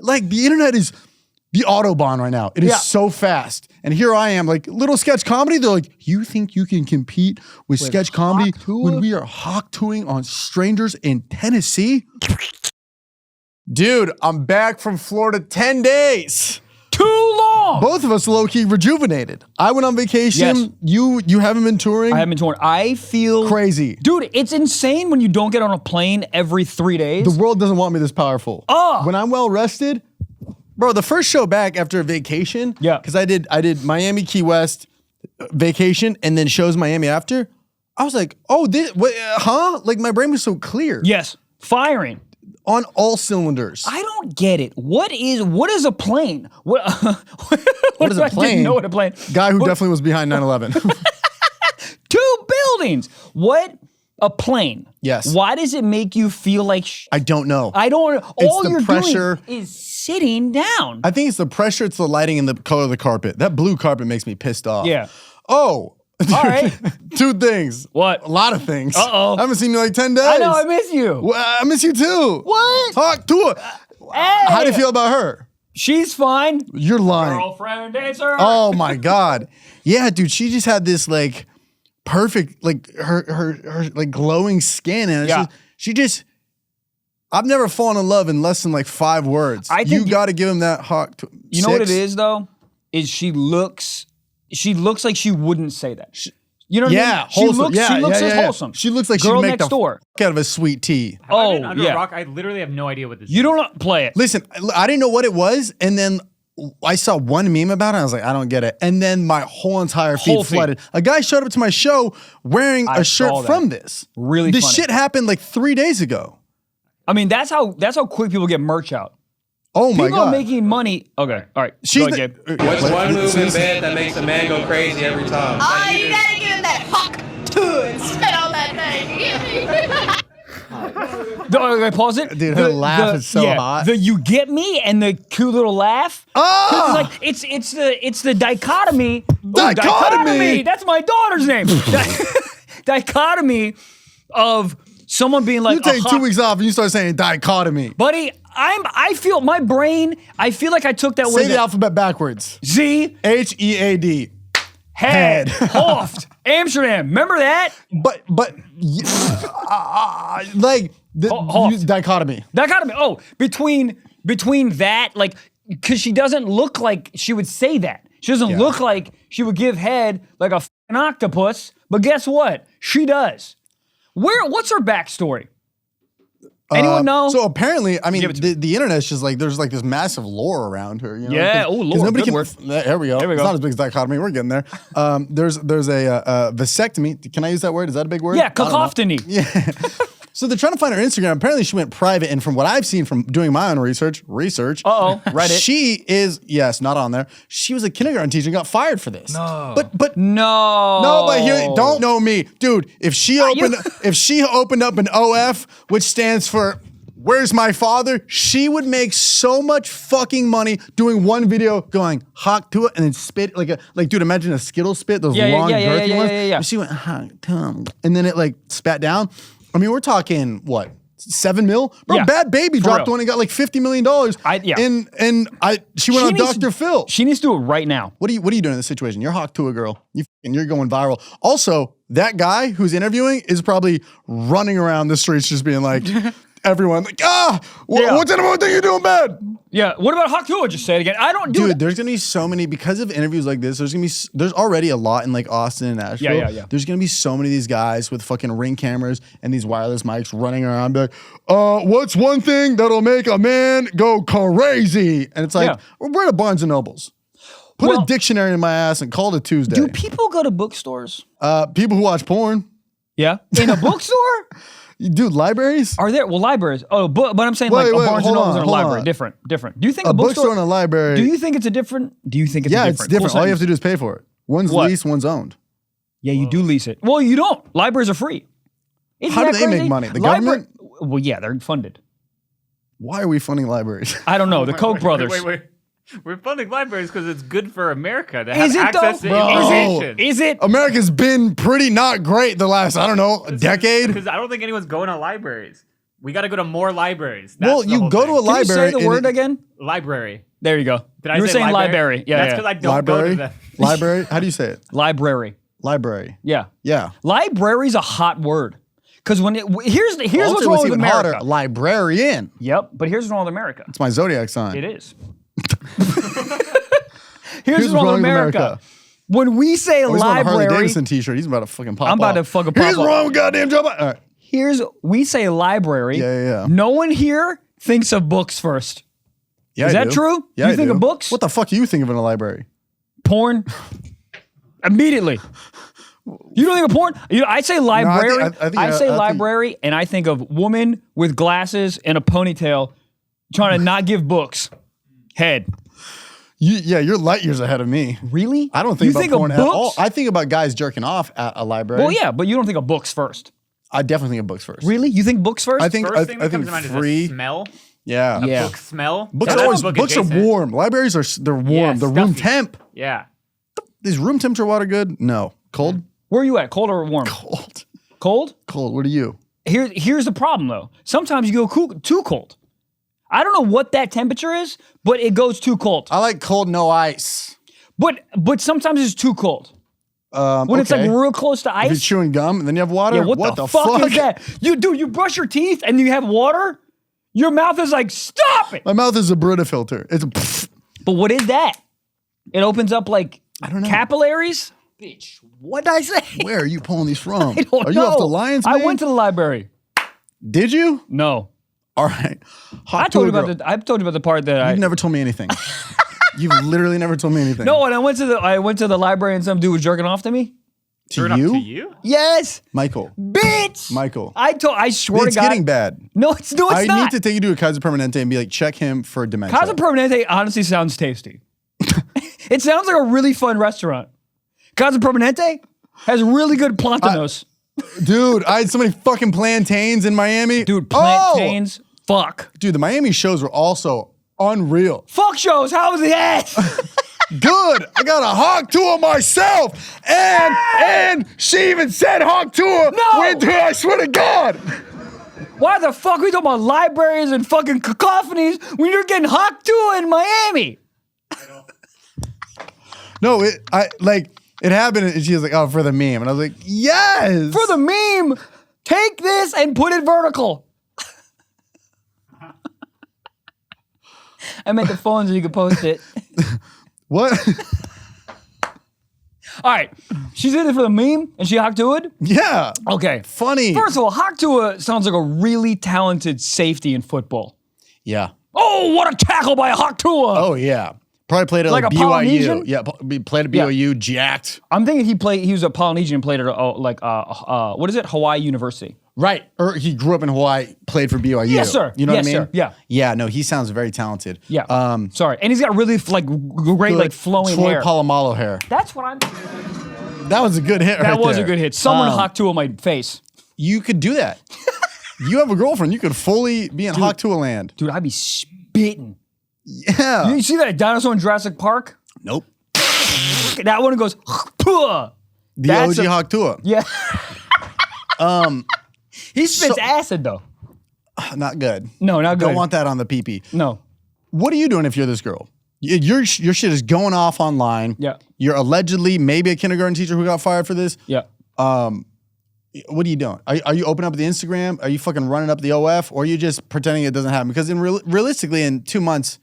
like the internet is the Autobahn right now. It is so fast. And here I am, like little sketch comedy. They're like, you think you can compete with sketch comedy when we are Hawk Tuahing on strangers in Tennessee? Dude, I'm back from Florida 10 days. Too long. Both of us low-key rejuvenated. I went on vacation. Yes. You haven't been touring? I haven't been touring. I feel crazy. Dude, it's insane when you don't get on a plane every 3 days. The world doesn't want me this powerful. When I'm well rested, bro, the first show back after a vacation, because I did Miami, Key West vacation, and then shows Miami after. I was like, oh, this, what, huh? Like my brain was so clear. Yes, firing. On all cylinders. I don't get it. What is a plane? What is a plane? I didn't know what a plane. Guy who definitely was behind 9/11. 2 buildings. What? A plane. Yes. Why does it make you feel like I don't know. I don't. All the you're pressure. doing is sitting down. I think it's the pressure, it's the lighting, and the color of the carpet. That blue carpet makes me pissed off. Yeah. Oh. All right. 2 things. What? A lot of things. Uh-oh. I haven't seen you in like 10 days. I know, I miss you. Well, I miss you too. What? Hawk Tuah. Hey. How do you feel about her? She's fine. You're lying. Girlfriend dancer. Oh my God. Yeah, dude, she just had this like perfect, like her like glowing skin. And I've never fallen in love in less than like 5 words. I think you got to give him that Hawk. You know what it is though? Is she looks like she wouldn't say that. You know what I mean? She looks wholesome. She looks like girl she'd make next door out of a sweet tea. Under a rock? I literally have no idea what this is. You don't play it. Listen, I didn't know what it was, and then I saw one meme about it, and I was like, I don't get it. And then my whole entire feed flooded. A guy showed up to my show wearing a shirt from this. Really This funny. shit happened like 3 days ago. I mean, that's how quick people get merch out. Oh my God. People are making money. Okay, all right. What's one move in bed that makes a man go crazy every time? Oh, you gotta give him that Hawk Tuah and spit on that thing. Okay, pause it. Dude, her laugh is so hot. The you get me and the cute little laugh. Oh! It's like it's the dichotomy. Dichotomy! That's my daughter's name. Dichotomy of someone being like, you take 2 weeks off and you start saying dichotomy. Buddy, I feel my brain, I feel like I took that word. Say the alphabet backwards. Z. H-E-A-D. Head. Hoft. Amsterdam. Remember that? But like the dichotomy. Dichotomy. Oh, between that, like, because she doesn't look like she would say that. She doesn't look like she would give head like a f***ing octopus. But guess what? She does. What's her backstory? Anyone know? So apparently, I mean, the internet's just like, there's like this massive lore around her. You know? Yeah, oh Lord, nobody good can, word. There we go. It's not as big as dichotomy. We're getting there. There's a vasectomy. Can I use that word? Is that a big word? Yeah, cacophony. Yeah. So they're trying to find her Instagram. Apparently she went private, and from what I've seen from doing my own research, Reddit. She is, yes, not on there. She was a kindergarten teacher and got fired for this. No. But no. But here, don't know me. Dude, if she opened up an OF, which stands for Where's My Father, she would make so much fucking money doing one video going Hawk Tuah and then spit like dude, imagine a Skittle spit, those long girthy ones. Yeah. She went Hawk Tuah, and then it like spat down. I mean, we're talking what? 7 mil? Bro, Bad Baby dropped one and got like $50 million. She went on Dr. Phil. She needs to do it right now. What are you doing in this situation? You're Hawk Tuah girl. You're going viral. Also, that guy who's interviewing is probably running around the streets just being like, everyone like, what's anyone think you're doing bad? Yeah. What about Hawk Tuah? Just say it again. I don't do Dude, there's gonna be so many because of interviews like this. There's already a lot in like Austin and Nashville. Yeah. There's gonna be so many of these guys with fucking Ring cameras and these wireless mics running around, be like, what's one thing that'll make a man go crazy? And it's like, we're at Barnes and Nobles. Put a dictionary in my ass and call it Tuesday. Do people go to bookstores? People who watch porn. Yeah. In a bookstore? Dude, libraries? Are there? Well, libraries. Oh, but I'm saying like a Barnes and Nobles and a library. Different. Do you think a bookstore and a library? Do you think it's a different? Yeah, it's different. All you have to do is pay for it. One's leased, one's owned. Yeah, you do lease it. Well, you don't. Libraries are free. How do they make money? The government? Well, yeah, they're funded. Why are we funding libraries? I don't know. The Koch brothers. Wait. We're funding libraries because it's good for America to have access to information. Is it? America's been pretty not great the last, I don't know, decade. Because I don't think anyone's going to libraries. We got to go to more libraries. Well, you go to a Can you library. say the word again? library. There you go. Did I you were say saying library? Yeah, That's yeah. because I don't Library? go to them. Library? How do you say it? Library. Library. Yeah. Yeah. Library's a hot word. Because when here's what's Also, wrong what's with even America. hotter, librarian. Yep, but here's what's wrong with America. It's my zodiac sign. It is. Here's what's wrong with America. When we say Oh, he's wearing a Harley library, Davidson t-shirt. He's about to fucking pop I'm about to off. fucking pop He's off. wrong with goddamn Joe Biden. All right. we say library. Yeah. No one here thinks of books first. Yeah, Is I that do. true? Yeah, You I think do. of books? What the fuck do you think of in a library? Porn. Immediately. You don't think of porn? I say library. I say library, and I think of woman with glasses and a ponytail trying to not give books. Head. You're light years ahead of me. Really? I don't think You about think of porn at all. books? I think about guys jerking off at a library. Well, yeah, but you don't think of books first. I definitely think of books first. Really? You think books first? I think First thing I that think comes to mind is free. the smell. Yeah. Yeah. Book smell. Books That's are always book books are adjacent. warm. Libraries they're warm. Yeah, the room stuffy. temp. Yeah. Is room temperature water good? No. Cold? Where are you at? Cold or warm? Cold. Cold? Cold. What are you? Here's the problem though. Sometimes you go too cold. I don't know what that temperature is, but it goes too cold. I like cold, no ice. But sometimes it's too cold. When it's like Okay. real close to If you're ice. chewing gum and then you have water? Yeah, what the fuck is that? You brush your teeth and you have water? Your mouth is like, stop it! My mouth is a Brita filter. It's a But what is that? It opens up like I don't know. capillaries? Bitch, what did I say? Where are you pulling these from? I don't Are know. you off the Lions, I man? went to the library. Did you? No. All right. I told you about the part that You've never told me anything. You've literally never told me anything. No, and I went to the library and some dude was jerking off to me. To Turn up you? to you? Yes, Michael. bitch. Michael. I swear It's to God. getting bad. No, it's not. I need to take you to a Kaiser Permanente and be like, check him for dementia. Casa Permanente honestly sounds tasty. It sounds like a really fun restaurant. Casa Permanente has really good plantanos. Dude, I had so many fucking plantains in Miami. Dude, plantains. Fuck. Dude, the Miami shows were also unreal. Fuck shows. How was the ass? Good. I got a Hawk Tuah myself. And she even said Hawk Tuah. No. Went to, I swear to God. Why the fuck are we talking about libraries and fucking cacophonies when you're getting Hawk Tuah in Miami? No, it happened and she was like, oh, for the meme. And I was like, yes. For the meme, take this and put it vertical. I meant the phone so you could post it. What? All right, she's in it for the meme and she Hawk Tuah'd? Yeah. Okay. Funny. First of all, Hawk Tuah sounds like a really talented safety in football. Yeah. Oh, what a tackle by Hawk Tuah! Oh, yeah. Probably played at Like like a BYU. Polynesian? Yeah, played at BYU, jacked. I'm thinking he was a Polynesian and played at what is it? Hawaii University. Right. Or he grew up in Hawaii, played for BYU. Yes, sir. You know Yes, what I mean? sir. Yeah. Yeah, no, he sounds very talented. Yeah. Sorry. And he's got really great like flowing Troy hair. Polamalu hair. That's what I'm That was a good hit That right was there. a good hit. Someone Hawk Tuah my face. You could do that. You have a girlfriend. You could fully be in Hawk Tuah land. Dude, I'd be spitting. Yeah. You see that dinosaur in Jurassic Park? Nope. That one goes, Tuah. The That's OG a- Hawk Tuah. Yeah. He spits acid though. Not good. No, not good. Don't want that on the pee-pee. No. What are you doing if you're this girl? Your shit is going off online. Yeah. You're allegedly maybe a kindergarten teacher who got fired for this. Yeah. What are you doing? Are you opening up the Instagram? Are you fucking running up the OF? Or are you just pretending it doesn't happen? Because realistically, in 2 months,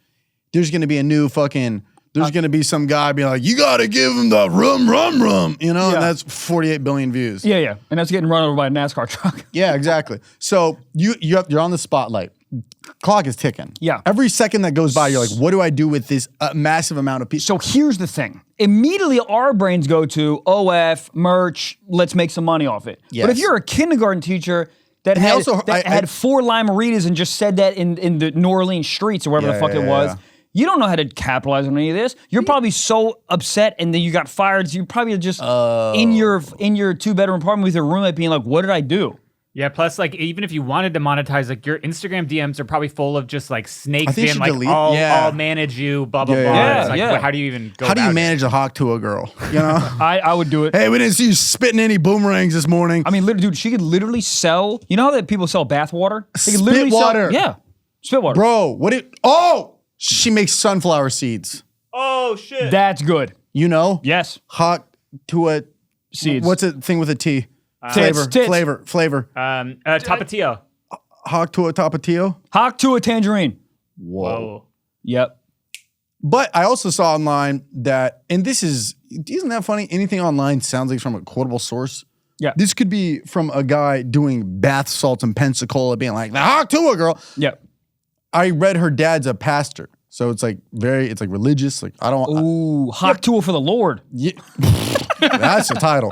there's going to be a new fucking... There's going to be some guy being like, you got to give him the rum, you know? Yeah. And that's 48 billion views. Yeah, yeah. And that's getting run over by a NASCAR truck. Yeah, exactly. So you're on the spotlight. Clock is ticking. Yeah. Every second that goes by, you're like, what do I do with this massive amount of people? So here's the thing. Immediately our brains go to OF, merch, let's make some money off it. Yes. But if you're a kindergarten teacher that And had, also- had 4 Lime-A-Ritas and just said that in the New Orleans streets or whatever the fuck it was, you don't know how to capitalize on any of this. You're probably so upset and then you got fired, so you're probably just in your 2-bedroom apartment with your roommate being like, what did I do? Yeah, plus like even if you wanted to monetize, like your Instagram DMs are probably full of just like snakes being like, I'll manage you, blah blah blah. Yeah, It's like, yeah. how do you even go? How do you about manage a Hawk Tuah girl? You know? I would do it. Hey, we didn't see you spitting any boomerangs this morning. I mean, literally, dude, she could literally sell. You know how that people sell bath water? They could Spit literally water. Yeah, spit water. Bro, she makes sunflower seeds. Oh shit! That's good. You know? Yes. Hawk Tuah Seeds. What's the thing with a T? Tits. Flavor. Tapatio. Hawk Tuah Tapatio. Hawk Tuah tangerine. Whoa. Yep. But I also saw online that, and isn't that funny? Anything online sounds like from a quotable source. Yeah. This could be from a guy doing bath salts in Pensacola being like, the Hawk Tuah girl. Yep. I read her dad's a pastor. So it's like religious. Like Ooh, Hawk Tuah for the Lord. Yeah, that's the title.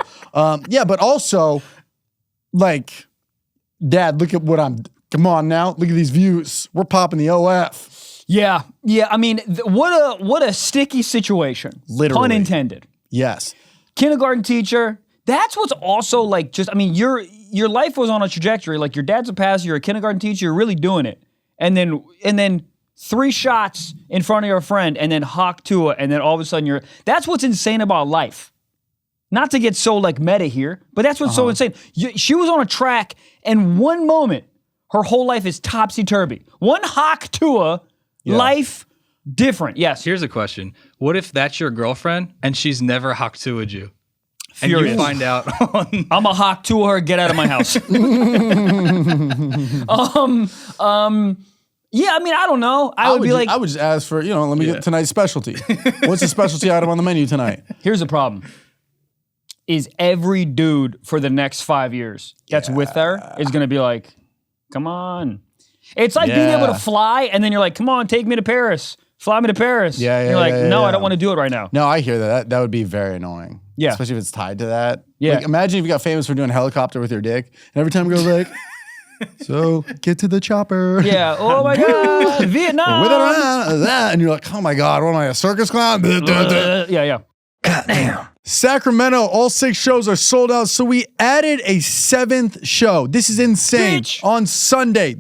Yeah, but also, like, Dad, look at come on now. Look at these views. We're popping the OF. Yeah. I mean, what a sticky situation. Literally. Pun intended. Yes. Kindergarten teacher. That's what's also like. Your life was on a trajectory. Like your dad's a pastor. You're a kindergarten teacher. You're really doing it. And then 3 shots in front of your friend, and then Hawk Tuah, and then all of a sudden that's what's insane about life. Not to get so like meta here, but that's what's so insane. She was on a track, and one moment, her whole life is topsy-turvy. One Hawk Tuah, life different. Yes. Here's a question. What if that's your girlfriend, and she's never Hawk Tuah'd you? Furious. And you find out on... I'm a Hawk Tuah her, get out of my house. Yeah, I mean, I don't know. I would just ask for, let me get tonight's specialty. What's the specialty item on the menu tonight? Here's the problem. Is every dude for the next 5 years that's with her is going to be like, come on. It's like being able to fly, and then you're like, come on, take me to Paris. Fly me to Paris. Yeah, and you're like, no, yeah. I don't want to do it right now. No, I hear that. That would be very annoying. Yeah. Especially if it's tied to that. Yeah. Like, imagine if you got famous for doing a helicopter with your dick, and every time you go like, so get to the chopper. Yeah. Oh my God. Vietnam. With it around that, and you're like, oh my God, what am I, a circus clown? Yeah. Goddamn. Sacramento, all 6 shows are sold out, so we added a 7th show. This is insane. Bitch. On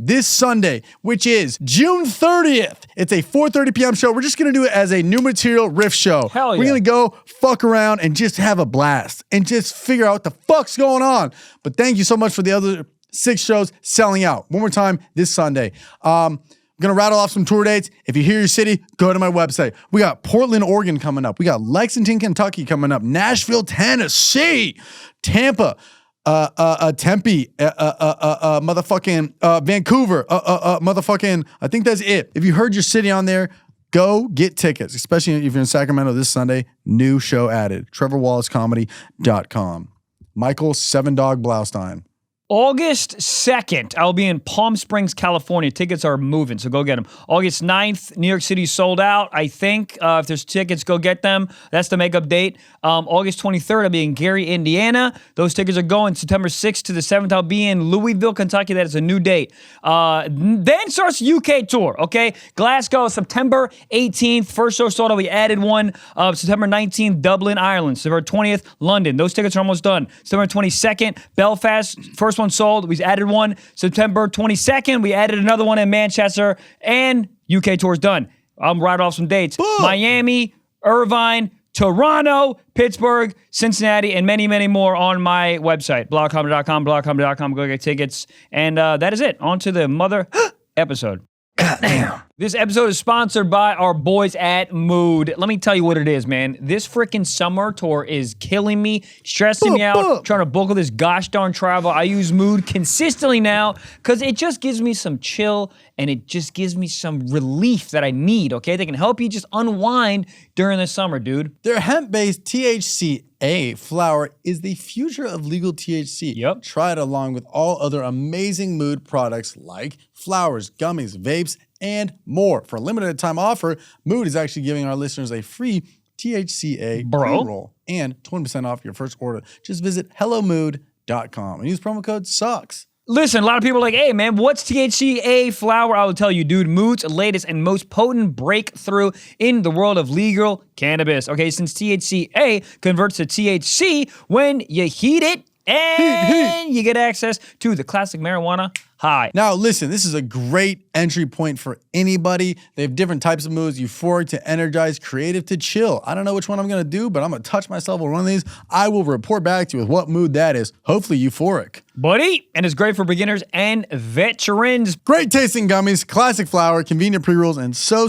this Sunday, which is June 30th. It's a 4:30 p.m. show. We're just going to do it as a new material riff show. Hell yeah. We're going to go fuck around and just have a blast and just figure out what the fuck's going on. But thank you so much for the other 6 shows selling out. One more time this Sunday. I'm going to rattle off some tour dates. If you hear your city, go to my website. We got Portland, Oregon coming up. We got Lexington, Kentucky coming up. Nashville, Tennessee. Tampa. Tempe. Motherfucking Vancouver. Motherfucking, I think that's it. If you heard your city on there, go get tickets, especially if you're in Sacramento this Sunday. New show added. TrevorWallaceComedy.com. Michael 7-Dog Blaustein. August 2nd, I'll be in Palm Springs, California. Tickets are moving, so go get them. August 9th, New York City sold out, I think. If there's tickets, go get them. That's the makeup date. August 23rd, I'll be in Gary, Indiana. Those tickets are going. September 6th to the 7th, I'll be in Louisville, Kentucky. That is a new date. Then starts UK tour, okay? Glasgow, September 18th. First show sold out. We added one. September 19th, Dublin, Ireland. September 20th, London. Those tickets are almost done. September 22nd, Belfast. First one sold. We added one. September 22nd, we added another one in Manchester, and UK tour's done. I'm right off some dates. Boom. Miami, Irvine, Toronto, Pittsburgh, Cincinnati, and many, many more on my website, blogcomedy.com. Go get tickets. And that is it. On to the mother episode. Goddamn. This episode is sponsored by our boys at Mood. Let me tell you what it is, man. This freaking summer tour is killing me, stressing me out, trying to book all this gosh darn travel. I use Mood consistently now because it just gives me some chill and it just gives me some relief that I need, okay? They can help you just unwind during the summer, dude. Their hemp-based THCA flower is the future of legal THC. Yep. Try it along with all other amazing Mood products like flowers, gummies, vapes, and more. For a limited time offer, Mood is actually giving our listeners a free THCA pre-roll and 20% off your first order. Just visit hellomood.com and use promo code SUCKS. Listen, a lot of people are like, hey, man, what's THCA flower? I will tell you, dude, Mood's latest and most potent breakthrough in the world of legal cannabis. Okay, since THCA converts to THC when you heat it and you get access to the classic marijuana high. Now, listen, this is a great entry point for anybody. They have different types of moods: euphoric to energized, creative to chill. I don't know which one I'm going to do, but I'm going to touch myself with one of these. I will report back to you with what mood that is. Hopefully euphoric. Buddy, and it's great for beginners and veterans. Great tasting gummies, classic flower, convenient pre-rolls, and so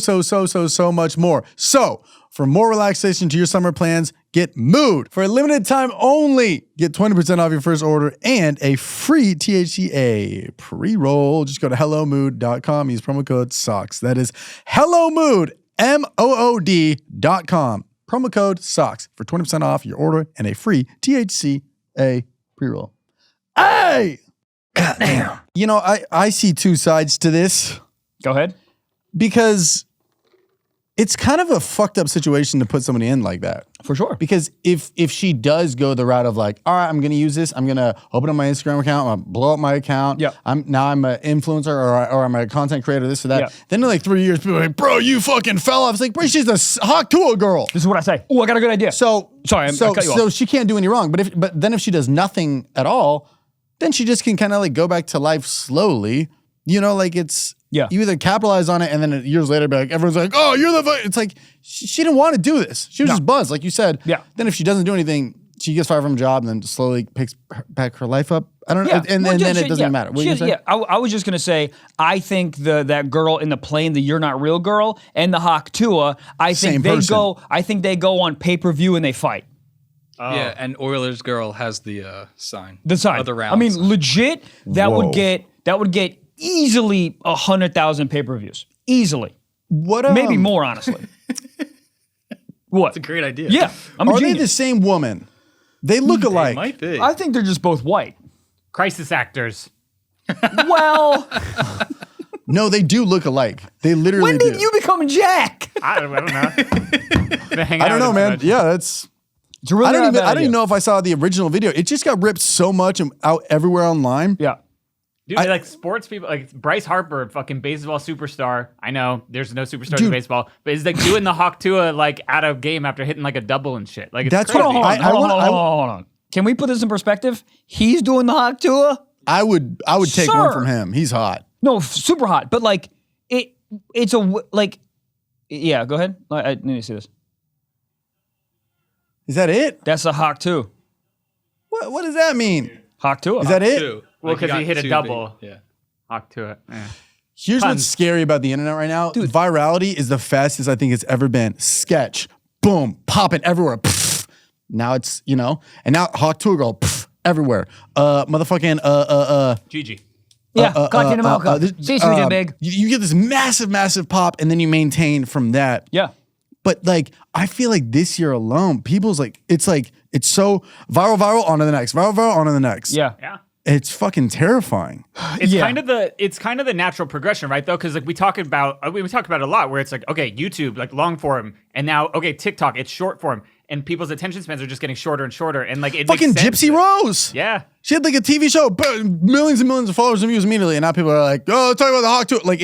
much more. So, for more relaxation to your summer plans, get Mood. For a limited time only, get 20% off your first order and a free THCA pre-roll. Just go to HelloMood.com. Use promo code SOCKS. That is HelloMood, MOOD.com. Promo code SOCKS for 20% off your order and a free THCA pre-roll. Hey! Goddamn. You know, I see two sides to this. Go ahead. Because it's kind of a fucked up situation to put somebody in like that. For sure. Because if she does go the route of like, all right, I'm going to use this. I'm going to open up my Instagram account. I'm going to blow up my account. Yeah. I'm an influencer or I'm a content creator, this or that. Yeah. Then in like 3 years, people are like, bro, you fucking fell off. It's like, bro, she's a Hawk Tuah girl. This is what I say. Oh, I got a good idea. So sorry, I cut you off. So she can't do any wrong. But then if she does nothing at all, then she just can kind of like go back to life slowly. You know, like it's, yeah. You either capitalize on it and then years later, be like, everyone's like, oh, you're the, it's like, she didn't want to do this. She was just buzzed, like you said. Yeah. Then if she doesn't do anything, she gets fired from a job and then slowly picks back her life up. I don't know. Yeah. And then it doesn't matter. What you say? Yeah, I was just going to say, I think that girl in the plane, the You're Not Real girl, and the Hawk Tuah, I think they go on pay-per-view and they fight. Oh. Yeah, and Oilers girl has the sign. The sign. Of the round. I mean, legit, that Whoa. would get easily 100,000 pay-per-views. Easily. What? Maybe more, honestly. What? That's a great idea. Yeah. Are they the same woman? They look alike. They might be. I think they're just both white. Crisis actors. Well, No, they do look alike. They literally when did you become Jack? I don't know. I don't know, man. Yeah, that's... It's really I don't idea. even know if I saw the original video. It just got ripped so much and out everywhere online. Yeah. Dude, like sports people, like Bryce Harper, fucking baseball superstar. I know there's no superstars in baseball, but is like doing the Hawk Tuah like at a game after hitting like a double and shit. Like it's That's crazy. what Hold on. Can we put this in perspective? He's doing the Hawk Tuah. I would take Sir. one from him. He's hot. No, super hot. But like, it's a like, yeah. Go ahead. I need to see this. Is that it? That's a Hawk Tuah. What does that mean? Hawk Tuah. Is that it? Two. Well, Like, because he hit a two double. big- Yeah. Hawk Tuah. Yeah. Here's what's scary about the internet right now. Virality is the fastest I think it's ever been. Sketch, boom, popping everywhere. Pff. Now it's, and now Hawk Tuah girl, pff, everywhere. Gigi. Yeah. Continue Malcolm. See, we did big. You get this massive pop, and then you maintain from that. Yeah. But like, I feel like this year alone, people's it's so viral, on to the next, viral, on to the next. Yeah. Yeah. It's fucking terrifying. It's kind of the natural progression, right? Though, because like we talk about it a lot, where it's like, okay, YouTube, like long form, and now okay, TikTok, it's short form, and people's attention spans are just getting shorter and shorter, and like it Fucking makes sense Gypsy Rose. Yeah. She had like a TV show, millions and millions of followers and views immediately, and now people are like, "Oh, let's talk about the Hawk Tuah." Like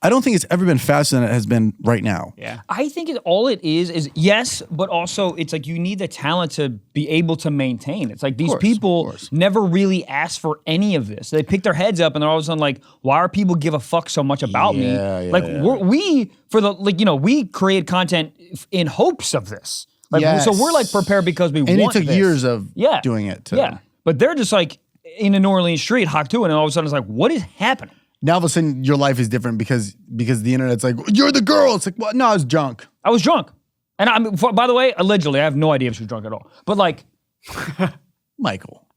I don't think it's ever been faster than it has been right now. Yeah. I think all it is yes, but also it's like you need the talent to be able to maintain. It's like these people never really ask for any of this. They pick their heads up and they're all of a sudden like, why are people give a fuck so much about me? We create content in hopes of this. Like, so we're like prepared because we want this. And it took years of doing it. Yeah. But they're just like in a New Orleans street, Hawk Tuah, and all of a sudden it's like, what is happening? Now all of a sudden your life is different because the internet's like, you're the girl. It's like, well, no, I was drunk. I was drunk. And by the way, allegedly, I have no idea if she was drunk at all. But like, Michael,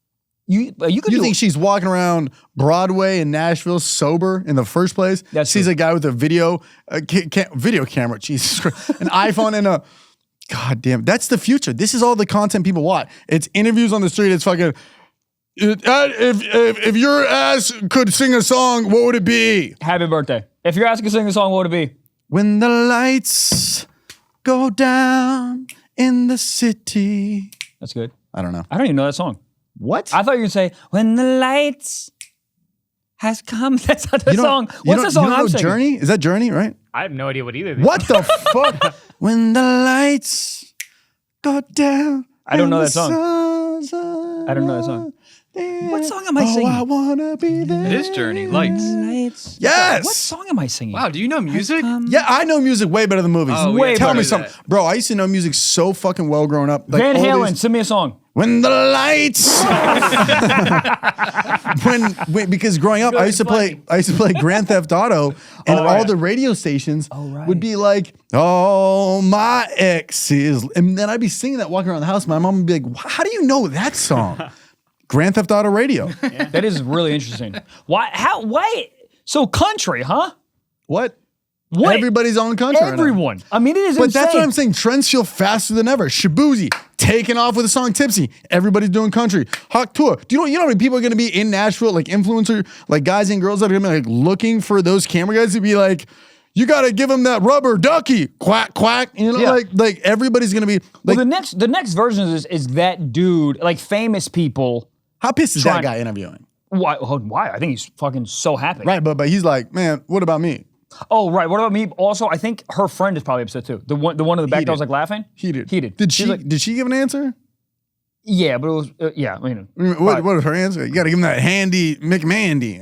you think she's walking around Broadway in Nashville sober in the first place? Sees a guy with a video camera, Jesus Christ, an iPhone and a, God damn, that's the future. This is all the content people want. It's interviews on the street. It's fucking, if your ass could sing a song, what would it be? Happy birthday. If your ass could sing a song, what would it be? When the lights go down in the city. That's good. I don't know. I don't even know that song. What? I thought you were going to say, when the lights has come. That's not the song. What's the song I'm singing? Journey? Is that Journey, right? I have no idea what either of these. What the fuck? When the lights go down. I don't know that song. I don't know that song. What song am I singing? I wanna be there. It is Journey. Lights. Yes. What song am I singing? Wow, do you know music? Yeah, I know music way better than movies. Oh, Way Tell better. me something. Bro, I used to know music so fucking well growing up. Like, Van all Halen, these- send me a song. When the lights, when because growing up, I used to play Grand Theft Auto, and all the radio stations would be like, "Oh, my exes," and then I'd be singing that walking around the house. My mom would be like, "How do you know that song?" Grand Theft Auto radio. That is really interesting. Why? How? Why? So country, huh? What? What? Everybody's on country. right now. Everyone. I mean, it is But insane. that's what I'm saying. Trends feel faster than ever. Shabuzi taking off with the song "Tipsy." Everybody's doing country. Hawk Tuah. Do you know how many people are going to be in Nashville, like influencer, like guys and girls that are going to be like looking for those camera guys to be like, you got to give them that rubber ducky, quack quack. You know, Yeah. like everybody's going to be like. Well, the next version of this is that dude, like famous people. How pissed is trying- that guy interviewing? Why? Why? I think he's fucking so happy. Right, but he's like, man, what about me? Oh, right. What about me? Also, I think her friend is probably upset too. The one in the back that was like laughing. Heated. Heated. Did She's she? like, Did she give an answer? yeah, but it was yeah. I mean, What was her answer? You got to give him that handy McMandy.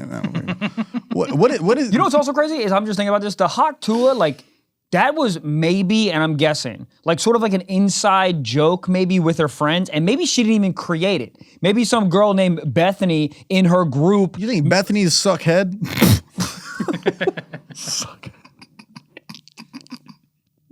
What is? you know what's also crazy is I'm just thinking about this. The Hawk Tuah, like that was maybe, and I'm guessing, like sort of like an inside joke maybe with her friends, and maybe she didn't even create it. Maybe some girl named Bethany in her group. You think Bethany's suck head?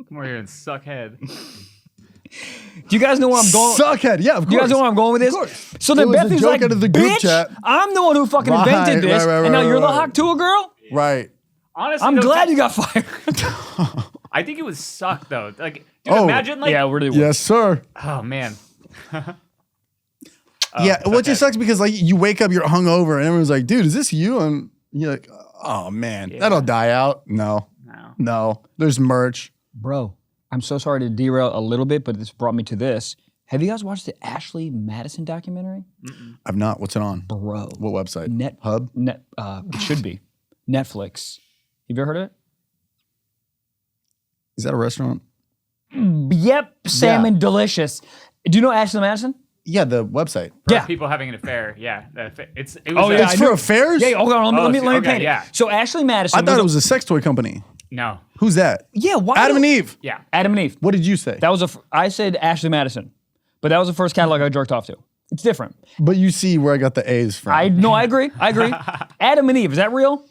Come over here and suck head. Do you guys know where I'm going? Suckhead, yeah, of course. Do you guys know where I'm going with this? Of course. So It then was a Bethany's joke like, out of the group bitch, chat." I'm the one who fucking Right, invented this, right, and now you're the right. Hawk Tuah girl? Right. Honestly, I'm though, glad you got fired. I think it would suck though. Like, dude, Oh. imagine like. yeah, really. Yes, sir. Oh man. Yeah, which just sucks because like you wake up, you're hungover, and everyone's like, "Dude, is this you?" And you're like, "Oh man, that'll die out." No, there's merch. Bro, I'm so sorry to derail a little bit, but this brought me to this. Have you guys watched the Ashley Madison documentary? I've not. What's it on? Bro. What website? Hub? It should be. Netflix. Have you ever heard of it? Is that a restaurant? Yep, salmon delicious. Do you know Ashley Madison? Yeah, the website. Yeah. People having an affair. Yeah. It was. Oh, yeah, It's I for knew- affairs? Yeah, hold on, let me okay, paint yeah. it. So Ashley Madison. I thought it was a sex toy company. No. Who's that? Yeah, why? Adam and Eve. Yeah. Adam and Eve. What did you say? That was I said Ashley Madison, but that was the first catalog I jerked off to. It's different. But you see where I got the A's from. I agree. Adam and Eve, is that real?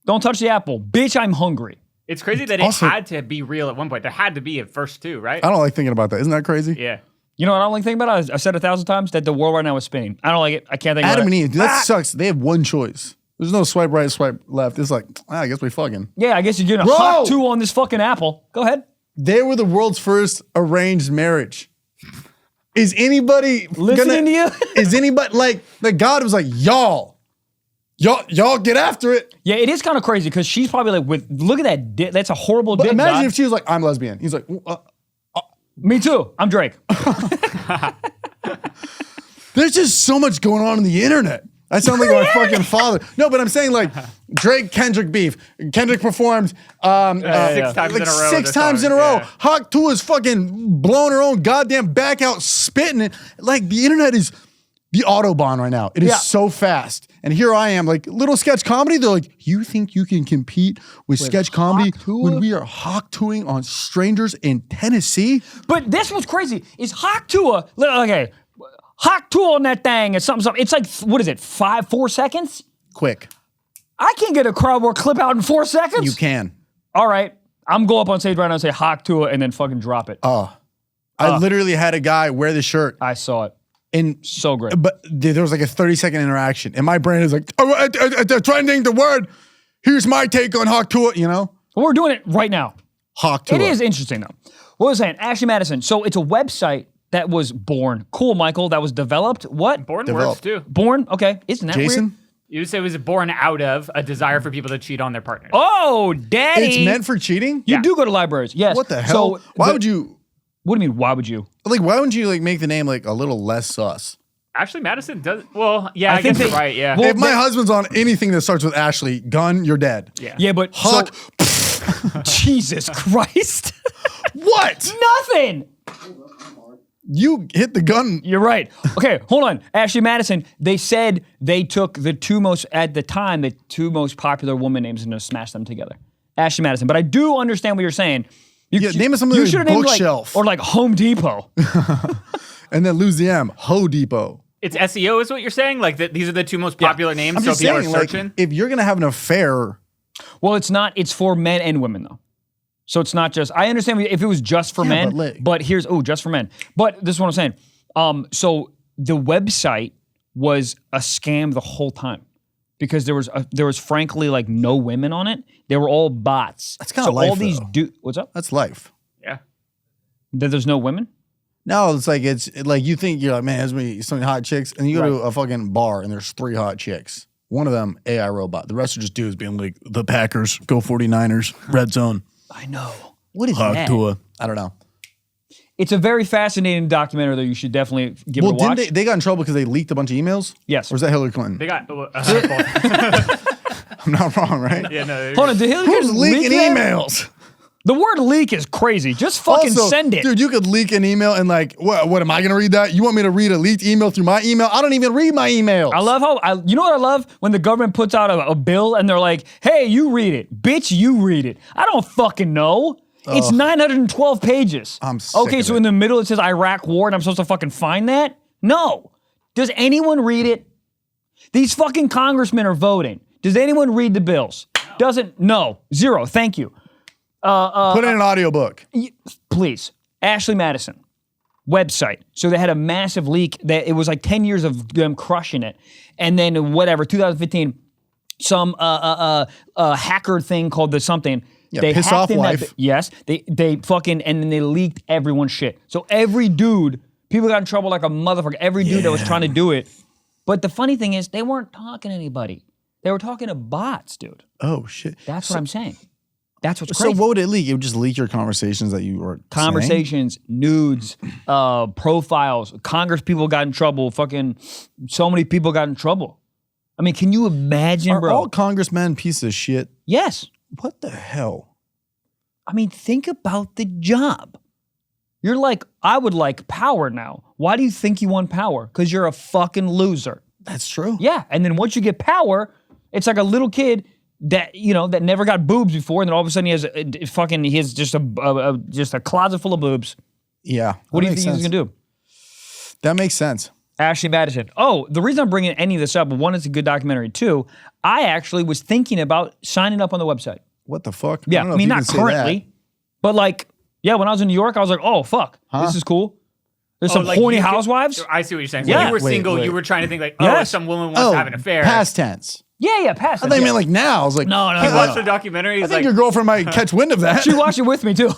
Don't touch the apple. Bitch, I'm hungry. It's crazy that Also- it had to be real at one point. There had to be at first too, right? I don't like thinking about that. Isn't that crazy? Yeah. You know what I don't like thinking about it? I said 1,000 times that the world right now is spinning. I don't like it. I can't think Adam about and it. Eve, dude, that sucks. They have one choice. There's no swipe right, swipe left. It's like, I guess we fucking. Yeah, I guess you're getting a Bro! hot two on this fucking apple. Go ahead. They were the world's first arranged marriage. Is anybody Listening to you? Is anybody like God was like, y'all get after it. Yeah, it is kind of crazy because she's probably like, look at that dick. That's a horrible But dick. imagine God. if she was like, I'm lesbian. He's like, Me too. I'm Drake. there's just so much going on the internet. I sound like my fucking father. No, but I'm saying like Drake, Kendrick beef. Kendrick performed 6 times in a row. Six this times song. in a row. Yeah. Hawk Tuah is fucking blowing her own goddamn back out, spitting it. Like the internet is the Autobahn right now. It is Yeah. so fast. And here I am, like little sketch comedy. They're like, you think you can compete with sketch comedy Hawk Tuah? when we are Hawk Tuahing on strangers in Tennessee? But this was crazy. Is Hawk Tuah, okay, Hawk Tuah on that thing is something. It's like, what is it, 4 seconds? Quick. I can't get a crowd work clip out in 4 seconds. You can. All right. I'm go up on stage right now and say Hawk Tuah and then fucking drop it. I literally had a guy wear the shirt. I saw it. And So great. But there was like a 30-second interaction. And my brain is like, oh, trending the word. Here's my take on Hawk Tuah, you know? We're doing it right now. Hawk Tuah. It is interesting though. What was I saying? Ashley Madison. So it's a website that was born. Cool, Michael. That was developed. What? Born Developed. works too. Born? Okay. Isn't that Jason? weird? You would say it was born out of a desire for people to cheat on their partners. Oh, daddy. It's meant for cheating? You Yeah. do go to libraries. Yes. What the hell? Why would you, What do you mean, why would you? like, why wouldn't you, like, make the name, like, a little less sus? Ashley Madison does. Well, yeah, I think guess you're they- right. Yeah. well, If my husband's on anything that starts with Ashley, gun, you're dead. yeah. Yeah, but Hawk, Jesus Christ. what? Nothing. You hit the gun. You're right. Okay, hold on. Ashley Madison, they said they took the two most popular woman names and just smashed them together. Ashley Madison. But I do understand what you're saying. Name it something like should've named Bookshelf. or like Home Depot. And then lose the M. Ho Depot. It's SEO is what you're saying? Like these are the two most popular names, I'm so just people saying, are searching? if you're going to have an affair. Well, it's not. It's for men and women, though. So it's not just. I understand if it was just for men, but here's just for men. But this is what I'm saying. So the website was a scam the whole time because there was frankly like no women on it. They were all bots. That's kind of life. All these what's up? That's life. Yeah. That there's no women. No, it's like you think you're like, man, there's gonna be so many hot chicks, and you go to a fucking bar and there's 3 hot chicks. One of them AI robot. The rest are just dudes being like, the Packers, go 49ers, red zone. I know. What is Hawk that? Tuah. I don't know. It's a very fascinating documentary that you should definitely give it a watch. Didn't they got in trouble because they leaked a bunch of emails? Yes. Or was that Hillary Clinton? They got I'm not wrong, right? yeah, no. Hold on, did Hillary Who's Clinton leaking leak that? emails? The word leak is crazy. Just fucking Also, send it. Dude, you could leak an email and like, what am I going to read that? You want me to read a leaked email through my email? I don't even read my emails. I love you know what I love? When the government puts out a bill and they're like, hey, you read it. Bitch, you read it. I don't fucking know. It's 912 pages. I'm sick Okay, of so it. in the middle it says Iraq war and I'm supposed to fucking find that? No. Does anyone read it? These fucking congressmen are voting. Does anyone read the bills? No. Zero. Thank you. Put in an audiobook. Please. Ashley Madison. Website. So they had a massive leak that it was like 10 years of them crushing it. And then 2015, some hacker thing called the something. Yeah, they piss hacked off in wife. that. Yes. They fucking, and then they leaked everyone's shit. So every dude, people got in trouble like a motherfucker. Every dude that was trying to do it. But the funny thing is, they weren't talking to anybody. They were talking to bots, dude. Oh, shit. That's what I'm saying. That's what's crazy. So what would it leak? It would just leak your conversations that you were Conversations, nudes, profiles. Congress people got in trouble. Fucking so many people got in trouble. I mean, can you imagine, saying? Are bro? all congressmen pieces of shit? Yes. What the hell? I mean, think about the job. You're like, I would like power now. Why do you think you want power? Because you're a fucking loser. That's true. Yeah. And then once you get power, it's like a little kid that that never got boobs before, and then all of a sudden he has just a closet full of boobs. Yeah. What do you think he's gonna do? That makes sense. Ashley Madison. Oh, the reason I'm bringing any of this up, one, it's a good documentary. Two, I actually was thinking about signing up on the website. What the fuck? Yeah, don't know I mean, if you not can say that. currently, but like, yeah, when I was in New York, I was like, oh, fuck, this is cool. There's some like horny you could- housewives. I see what you're saying. Yeah. When you were Wait, single, wait. you were trying to think like, Yes. if some woman wants to have an affair. Past tense. Yeah, pass I it. thought you meant like now. I was like, No. He watched the documentary. I He's think like, your girlfriend might catch wind of that. She watched it with me too.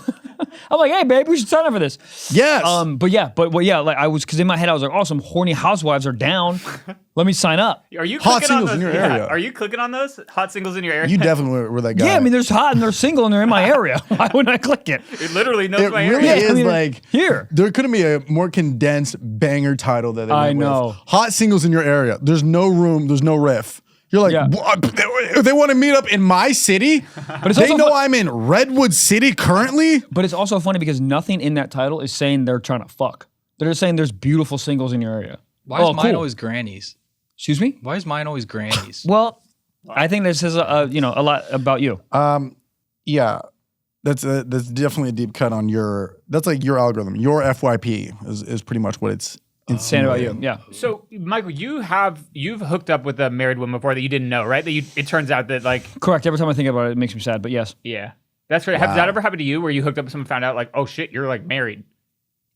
I'm like, hey, babe, we should sign up for this. Yes. Like I was, because in my head I was like, oh, some horny housewives are down. Let me sign up. are you Hot clicking on singles those? in your Yeah. area. Are you clicking on those hot singles in your area? You definitely were that guy. Yeah, I mean, there's hot and they're single and they're in my area. Why wouldn't I click it? It literally knows It my really area. is I mean, like here. There couldn't be a more condensed banger title that they I went with. know. Hot singles in your area. There's no room. There's no riff. You're like, Yeah. "What? They want to meet up in my city. it's They also know fu- I'm in Redwood City currently. But it's also funny because nothing in that title is saying they're trying to fuck. They're just saying there's beautiful singles in your area. Why is mine always grannies? Excuse me? Why is mine always grannies? Well, I think this says a lot about you. Yeah, that's definitely a deep cut on your. That's like your algorithm. Your FYP is pretty much what it's Saying about you. Yeah. So, Michael, you've hooked up with a married woman before that you didn't know, right? It turns out that like, Correct. Every time I think about it, it makes me sad, but yes. yeah, that's right. Has that ever happened to you where you hooked up with someone and found out like, oh shit, you're like married?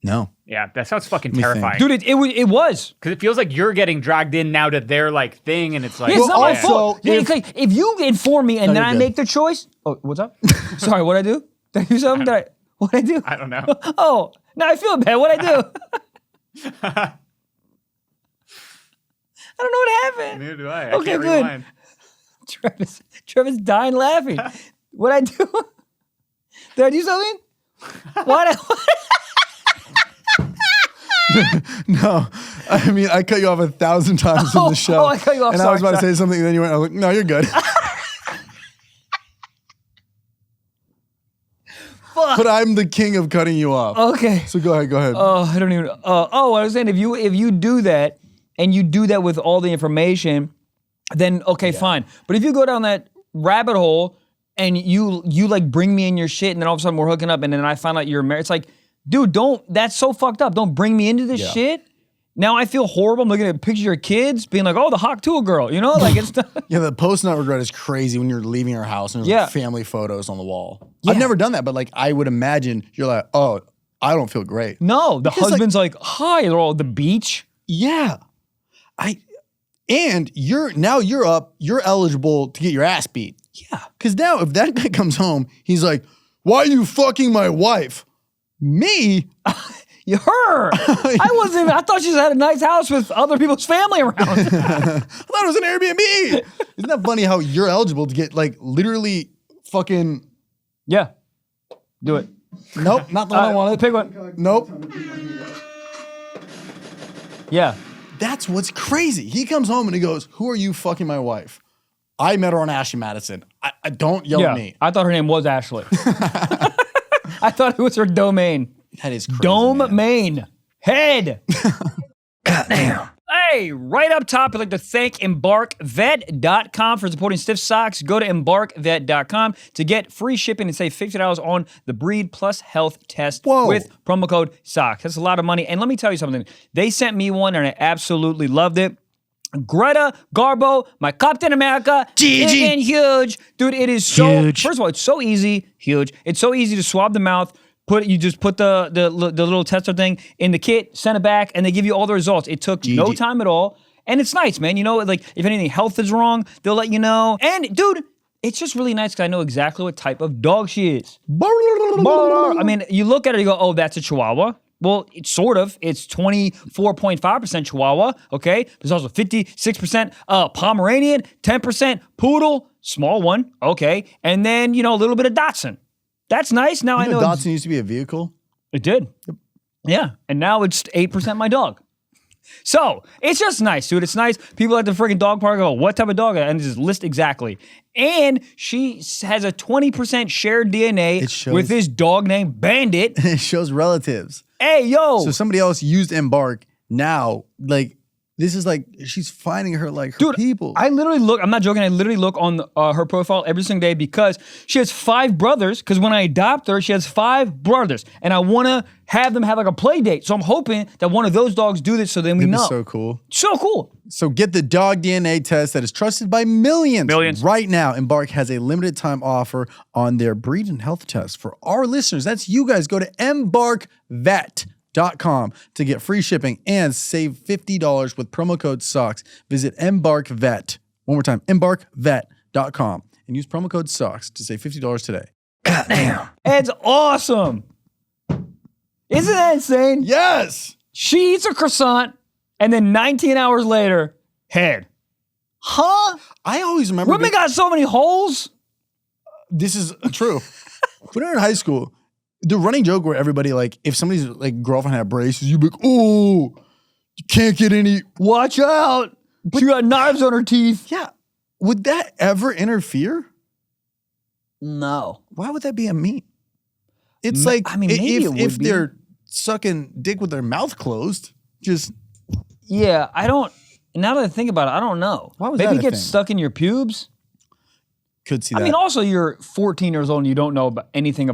No. Yeah, that sounds fucking me think. terrifying. Dude, it was. Because it feels like you're getting dragged in now to their like thing, and it's like, Yeah, it's not my also, fault. Yeah, if- it's like, if you inform me and No, then you're I good. make the choice. Oh, what's up? Sorry, what'd I do? Did I do something? What'd I do? I don't know. Oh, now I feel bad. What'd I do? I don't know what happened. Neither do I. Okay, can't good. rewind. Travis dying laughing. What'd I do? Did I do something? What? No, I mean I cut you off 1,000 times in the show. oh, I cut you off, and I was sorry, about to say something, and then you went. I was like, no, you're good. Fuck. But I'm the king of cutting you off. Okay. So go ahead. I don't even. I was saying if you do that and you do that with all the information, then okay, fine. But if you go down that rabbit hole and you like bring me in your shit, and then all of a sudden we're hooking up, and then I find out you're married, it's like, dude, that's so fucked up. Don't bring me into this shit. Now I feel horrible. I'm looking at pictures of your kids being like, oh, the Hawk Tuah girl, you know? Like it's Yeah, the post-nut regret is crazy when you're leaving your house and there's like family photos on the wall. Yeah. I've never done that, but like I would imagine you're like, oh, I don't feel great. No, the husband's like, hi, they're all at the beach. Yeah. And you're eligible to get your ass beat. Yeah. Because now if that guy comes home, he's like, why are you fucking my wife? Me? Her. I thought she just had a nice house with other people's family around. I thought it was an Airbnb. Isn't that funny how you're eligible to get like literally fucking. Yeah. Do it. Nope, not the one I wanted. Pick one. Nope. Yeah. That's what's crazy. He comes home and he goes, who are you fucking my wife? I met her on Ashley Madison. I don't yell at me. I thought her name was Ashley. I thought it was her domain. That is crazy. Domain. Head. Goddamn. Hey, right up top, I'd like to thank EmbarkVet.com for supporting Stiff Socks. Go to EmbarkVet.com to get free shipping and save $50 on the Breed Plus Health Test with promo code SOCKS. That's a lot of money. And let me tell you something. They sent me one and I absolutely loved it. Greta Garbo, my Captain America, big and huge. Dude, it is so, first of all, it's so easy, huge. It's so easy to swab the mouth. You just put the little tester thing in the kit, send it back, and they give you all the results. It took no time at all. And it's nice, man. You know, like if anything health is wrong, they'll let you know. And dude, it's just really nice because I know exactly what type of dog she is. I mean, you look at it, you go, oh, that's a Chihuahua. Well, it's sort of. It's 24.5% Chihuahua, okay? There's also 56% Pomeranian, 10% Poodle, small one, okay? And then, you know, a little bit of Dachshund. That's nice. Now I know. Dachshund used to be a vehicle? It did. Yep. Yeah, and now it's 8% my dog. So, it's just nice, dude. It's nice. People at the freaking dog park go, what type of dog? And just list exactly. And she has a 20% shared DNA with this dog named Bandit. It shows relatives. Hey, yo. So somebody else used Embark. Now, like, this is like, she's finding her, like, her people. I literally look, I'm not joking, I literally look on her profile every single day because she has 5 brothers, because when I adopt her, she has 5 brothers. And I want to have them have like a play date. So I'm hoping that one of those dogs do this so then we know. So cool. So cool. So get the dog DNA test that is trusted by millions. Right now, Embark has a limited time offer on their breed and health test. For our listeners, that's you guys. Go to EmbarkVet.com to get free shipping and save $50 with promo code SOCKS. Visit EmbarkVet. One more time, EmbarkVet.com and use promo code SOCKS to save $50 today. Goddamn. It's awesome. Isn't that insane? Yes. She eats a croissant and then 19 hours later, head. Huh? I always remember. Women got so many holes. This is true. When we were in high school, the running joke where everybody, like, if somebody's like girlfriend had braces, you'd be like, oh, you can't get any. Watch out. She got knives on her teeth. Yeah. Would that ever interfere? No. Why would that be a meme? It's like, I mean, if they're sucking dick with their mouth closed, just. Yeah, I don't. Now that I think about it, I don't know. Why was Maybe that it gets stuck in your pubes. Could see that. I mean, also you're 14 years old and you don't know about anything.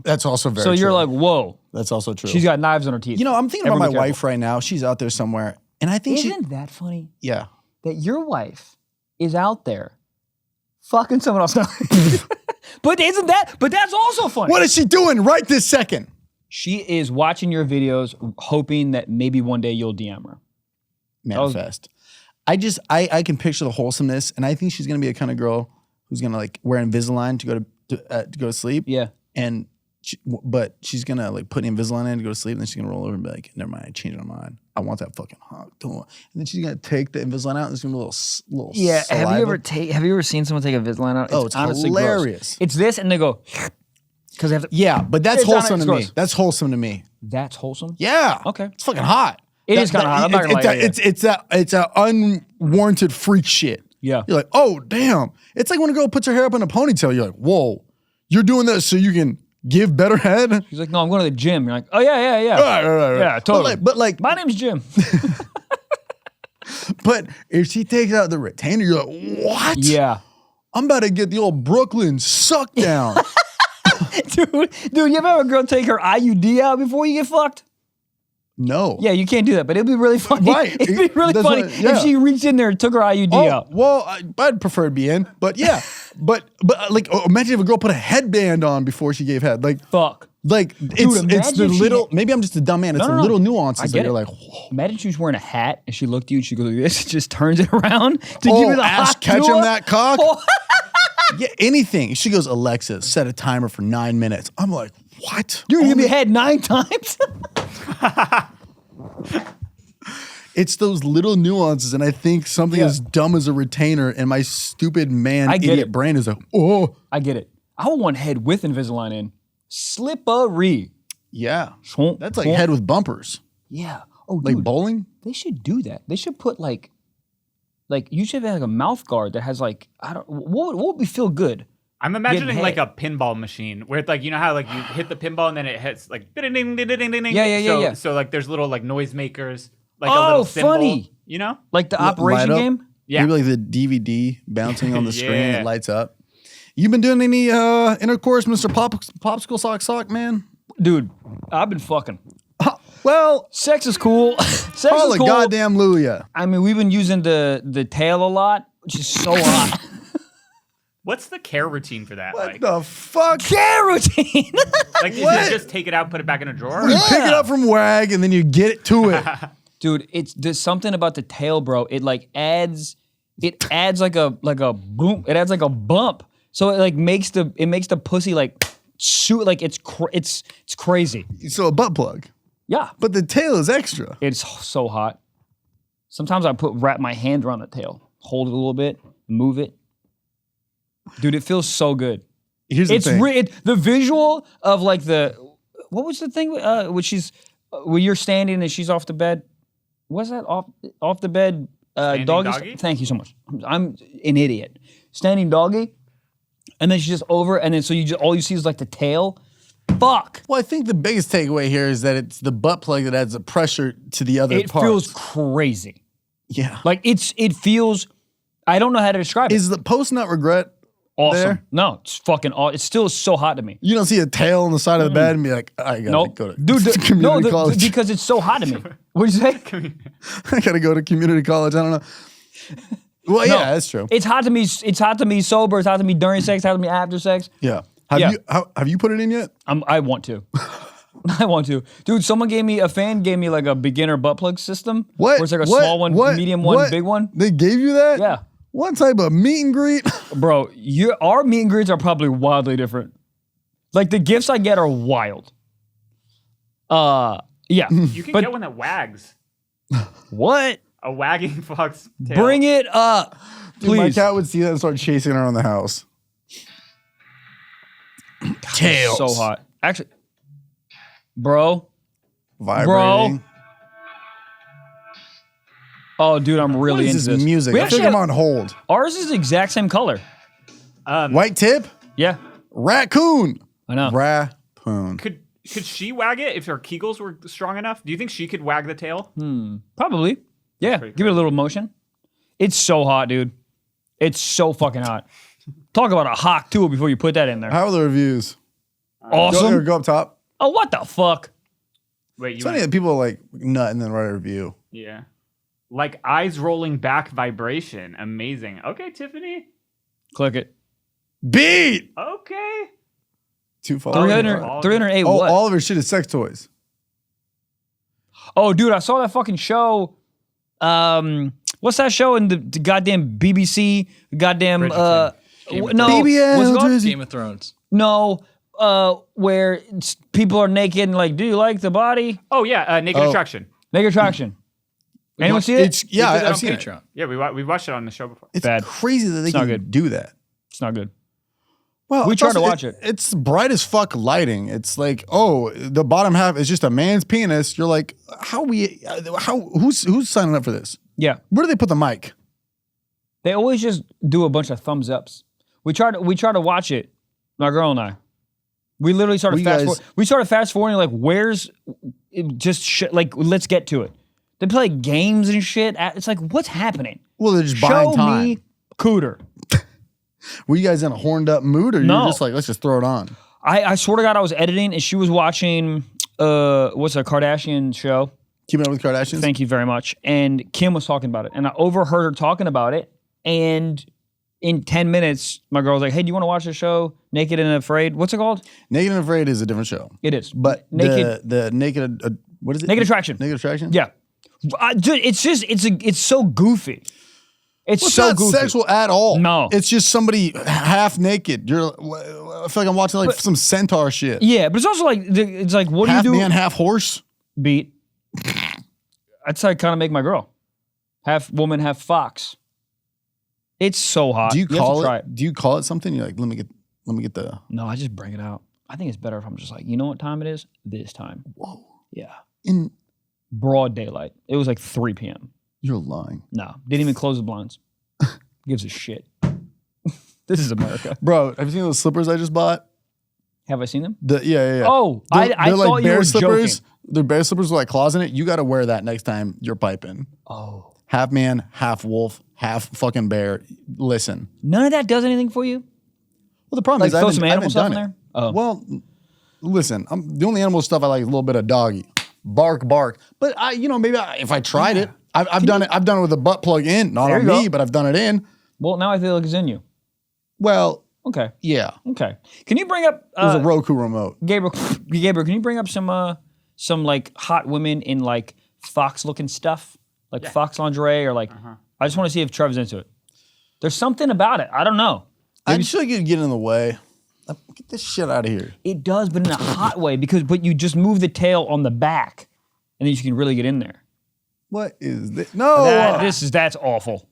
That's also very true. So you're like, whoa. That's also true. She's got knives on her teeth. You know, I'm thinking about my wife right now. She's out there somewhere, and I think Isn't that funny? Yeah. That your wife is out there fucking someone else. But that's also funny. What is she doing right this second? She is watching your videos, hoping that maybe one day you'll DM her. Manifest. I can picture the wholesomeness, and I think she's gonna be a kind of girl who's gonna like wear Invisalign to go to sleep. Yeah. And but she's gonna like put Invisalign in to go to sleep, and then she's gonna roll over and be like, "Never mind, I changed my mind. I want that fucking Hawk Tuah." And then she's gonna take the Invisalign out, and there's gonna be a little yeah. saliva. Have you ever seen someone take a Invisalign out? It's honestly hilarious. Gross. It's this, and they go because they have. Yeah, but that's wholesome to me. That's wholesome to me. That's wholesome. Yeah. Okay. It's fucking hot. It is kind of hot. I'm not gonna lie. It's a unwarranted freak shit. Yeah. You're like, oh damn. It's like when a girl puts her hair up in a ponytail. You're like, whoa, you're doing that so you can give better head? She's like, no, I'm going to the gym. You're like, oh yeah. Right. Yeah, totally. But like, My name's Jim. but if she takes out the retainer, you're like, what? Yeah. I'm about to get the old Brooklyn suck down. Dude, you ever have a girl take her IUD out before you get fucked? No. Yeah, you can't do that, but it'd be really funny. Right. It'd be really That's funny what- yeah. if she reached in there and took her IUD out. Well, I'd prefer to be in, but yeah. but like, imagine if a girl put a headband on before she gave head. Like it's imagine the if she little. had- Maybe I'm just a dumb man. It's No, the no. little I nuances that get you're it. like, whoa. Imagine she was wearing a hat and she looked at you and she goes like this, just turns it around to give Oh, you the Ash Hawk catching Tuah. that cock. Oh. Yeah, anything. She goes, Alexa, set a timer for 9 minutes. I'm like, what? Dude, you give me head 9 times? It's those little nuances, and I think something as dumb as a retainer, and my stupid I get idiot it. brain is like, oh, I get it. I would want head with Invisalign in. Slippery. yeah. Swamp, That's like swamp. head with bumpers. Yeah. Oh, Like dude, bowling? they should do that. They should put like you should have like a mouth guard that has like, I don't, what would feel good? I'm imagining Getting like head. a pinball machine where it's like, you know how like you hit the pinball and then it hits like ding ding ding ding ding ding. Yeah. So like there's little like noisemakers, like a Oh, little symbol, funny. you know? Like the Light operation up. game? Yeah. Maybe like the DVD bouncing on the screen, Yeah. it lights up. You been doing any intercourse, Mr. Popsicle Sock, man? Dude, I've been fucking. Well, Sex is cool. Sex call is a cool. goddamn Luya. I mean, we've been using the tail a lot, which is so hot. What's the care routine for that? What Like, the fuck? Care routine. like is What? it just take it out, put it back in a drawer? You pick it up from WAG and then you get it to it. Dude, there's something about the tail, bro. It like adds like a boom. It adds like a bump. So it like makes the pussy like shoot like it's crazy. So a butt plug. Yeah, But the tail is extra. it's so hot. Sometimes I wrap my hand around the tail, hold it a little bit, move it. Dude, it feels so good. Here's the It's thing. the visual of like what was the thing where you're standing and she's off the bed? What's that off the bed? Standing doggy? Thank you so much. I'm an idiot. Standing doggy, and then she's just over, and then so all you see is like the tail. Fuck. Well, I think the biggest takeaway here is that it's the butt plug that adds the pressure to the other It parts. feels crazy. Yeah. Like it feels. I don't know how to describe it. Is the post-nut regret Awesome. there? No, it's fucking. It's still so hot to me. You don't see a tail on the side of the bed and be like, I gotta Nope. go to Dude, community college. because it's so hot to me. What'd you say? I gotta go to community college. I don't know. Well, No. yeah, that's true. It's hot to me. It's hot to me sober. It's hot to me during sex. It's hot to me after sex. Yeah. Yeah. Have you put it in yet? I want to. I want to. Dude, a fan gave me like a beginner butt plug system. What? Where it's like a What? small one, What? medium one, What? big one. They gave you that? Yeah. What type of meet and greet? Bro, our meet and greets are probably wildly different. Like the gifts I get are wild. Yeah. You can But- get one that wags. What? A wagging fox tail. Bring it up. Dude, my Please. cat would see that and start chasing around the house. Tails. So hot. Actually, bro. Vibrating. Oh, dude, I'm really What is into this this. music? We I actually think I'm have- on hold. Ours is the exact same color. White tip? Yeah. Raccoon. I know. Raccoon. Could she wag it if her Kegels were strong enough? Do you think she could wag the tail? Probably. Yeah. Give it a little motion. It's so hot, dude. It's so fucking hot. Talk about a Hawk Tuah before you put that in there. How are the reviews? Awesome. Go up top. Oh, what the fuck? Wait, It's you funny that people like nut and then write a review. yeah. Like eyes rolling back vibration. Amazing. Okay, Tiffany. Click it. Beat! Okay. Too far. 308 Oh, what? all of her shit is sex toys. Oh, dude, I saw that fucking show. What's that show in the goddamn BBC? Goddamn, no. BBL, What's it called? Drizzy. Game of Thrones. No, where people are naked and like, do you like the body? Oh yeah, Naked Attraction. Naked Attraction. Anyone see it? It's yeah, We did it I've on seen it. Patreon. Yeah, we watched it on the show before. It's Bad. crazy that they not can good. do that. It's not good. Well, We it's tried to also- watch it. It's bright as fuck lighting. It's like, oh, the bottom half is just a man's penis. You're like, who's signing up for this? Yeah. Where do they put the mic? They always just do a bunch of thumbs ups. We try to watch it, my girl and I. We literally started We fast guys- forward. We started fast forwarding like, where's just shit? Like, let's get to it. They play games and shit. It's like, what's happening? Well, they're just buying Show time. me Cooter. Were you guys in a horned up mood, or No. you're just like, let's just throw it on? I swear to God, I was editing and she was watching what's a Kardashian show. Keeping up with the Kardashians? Thank you very much. And Kim was talking about it, and I overheard her talking about it. And in 10 minutes, my girl was like, "Hey, do you want to watch the show Naked and Afraid? What's it called?" Naked and Afraid is a different show. It is, But Naked. the Naked, what is it? Naked Attraction. Naked Attraction? Yeah, dude, it's so goofy. It's Well, it's so not goofy. sexual at all. No. It's just somebody half naked. I feel like I'm watching like some centaur shit. Yeah, but it's also like it's like, what Half do you do? man, half horse. Beat. That's how I kind of make my girl. Half woman, half fox. It's so hot. Do you have to call try it? Do you call it something? You're like, let me get the. No, I just bring it out. I think it's better if I'm just like, you know what time it is? This time. Whoa. Yeah. In Broad daylight. It was like 3 p.m. you're lying, No, didn't even close the blinds. Gives a shit. This is America. bro. Have you seen those slippers I just bought? Have I seen them? Yeah. Oh, They're I like thought you bear were slippers. joking. They're bear slippers with like claws in it. You got to wear that next time you're piping. Oh. Half man, half wolf, half fucking bear. Listen. None of that does anything for you? Well, the problem Like is I throw haven't, some I animal haven't stuff done in it. there? Oh. Well, listen. The only animal stuff I like is a little bit of doggy, bark, bark. But if I tried it, I've done it. I've done it with a butt plug in, not There on you me, go. but I've done it in. Well, now I feel like it's in you. Well, Okay. yeah. Okay. Can you bring up There's a Roku remote. Gabriel, can you bring up some like hot women in like fox looking stuff? Like fox lingerie or like I just want to see if Trev's into it. There's something about it. I don't know. I just feel like you'd get in the way. Get this shit out of here. It does, but in a hot way but you just move the tail on the back and then you can really get in there. What is this? No. That's awful.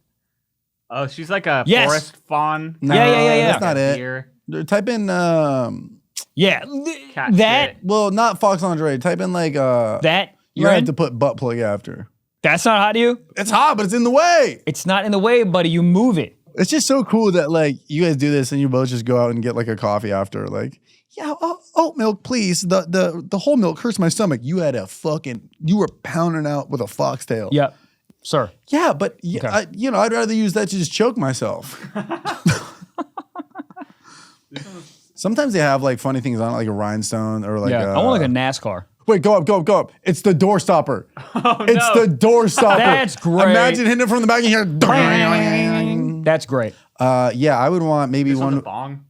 Oh, she's like a Yes. forest fawn. No, Yeah. That's not it. Deer. Type in, Yeah. Cat That shit. well, not fox lingerie. Type in like, that you you're have in? to put butt plug after. That's not hot to you? It's hot, but it's in the way. It's not in the way, buddy. You move it. It's just so cool that like you guys do this and you both just go out and get like a coffee after. Like, yeah, oat milk, please. The whole milk hurts my stomach. You were pounding out with a foxtail. Yep. Sir. Yeah, but Okay. I'd rather use that to just choke myself. Sometimes they have like funny things on it, like a rhinestone or like Yeah. I want like a NASCAR. Wait, go up. It's the door stopper. It's no. the door stopper. That's great. Imagine hitting it from the back and here. That's great. Yeah, I would want maybe This one's one. a bong.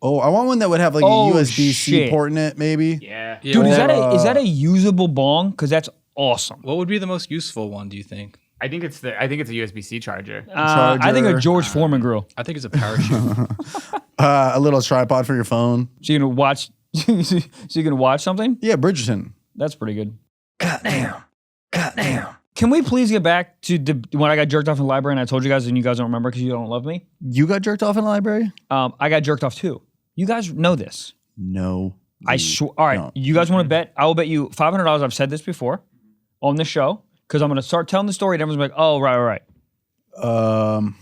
Oh, I want one that would have like Oh, a USB-C shit. port in it, maybe. Yeah. Yeah, Dude, is what- that a usable bong? Because that's awesome. What would be the most useful one, do you think? I think it's a USB-C charger. I think a Charger. George Foreman grill. I think it's a parachute. A little tripod for your phone. So you're gonna watch. So you're gonna watch something? Yeah, Bridgerton. That's pretty good. Goddamn. Can we please get back to when I got jerked off in the library and I told you guys and you guys don't remember because you don't love me? You got jerked off in the library? I got jerked off too. You guys know this. No. I swear. All right, don't. you guys want to bet? I will bet you $500. I've said this before on this show because I'm going to start telling the story and everyone's gonna be like, oh, right.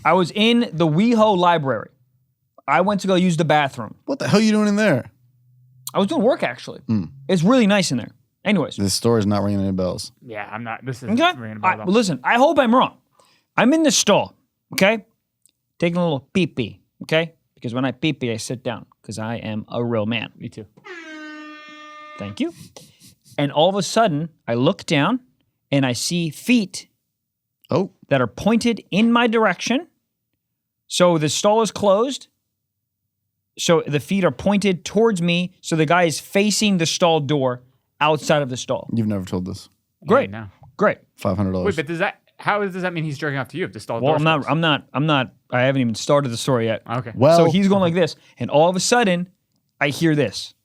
I was in the WeHo library. I went to go use the bathroom. What the hell are you doing in there? I was doing work actually. It's really nice in there. Anyways. This story's not ringing any bells. Yeah, I'm not. This is Okay. ringing a All bell. right, well, listen, I hope I'm wrong. I'm in the stall, okay? Taking a little pee-pee, okay? Because when I pee-pee, I sit down because I am a real man. Me too. Thank you. And all of a sudden, I look down and I see feet Oh, that are pointed in my direction. So the stall is closed. So the feet are pointed towards me. So the guy is facing the stall door outside of the stall. you've never told this. Great. No. Great. $500. Wait, but does that mean he's jerking off to you if the stall Well, door's I'm closed? not, I haven't even started the story yet. Okay. Well, So he's going like this, and all of a sudden, I hear this.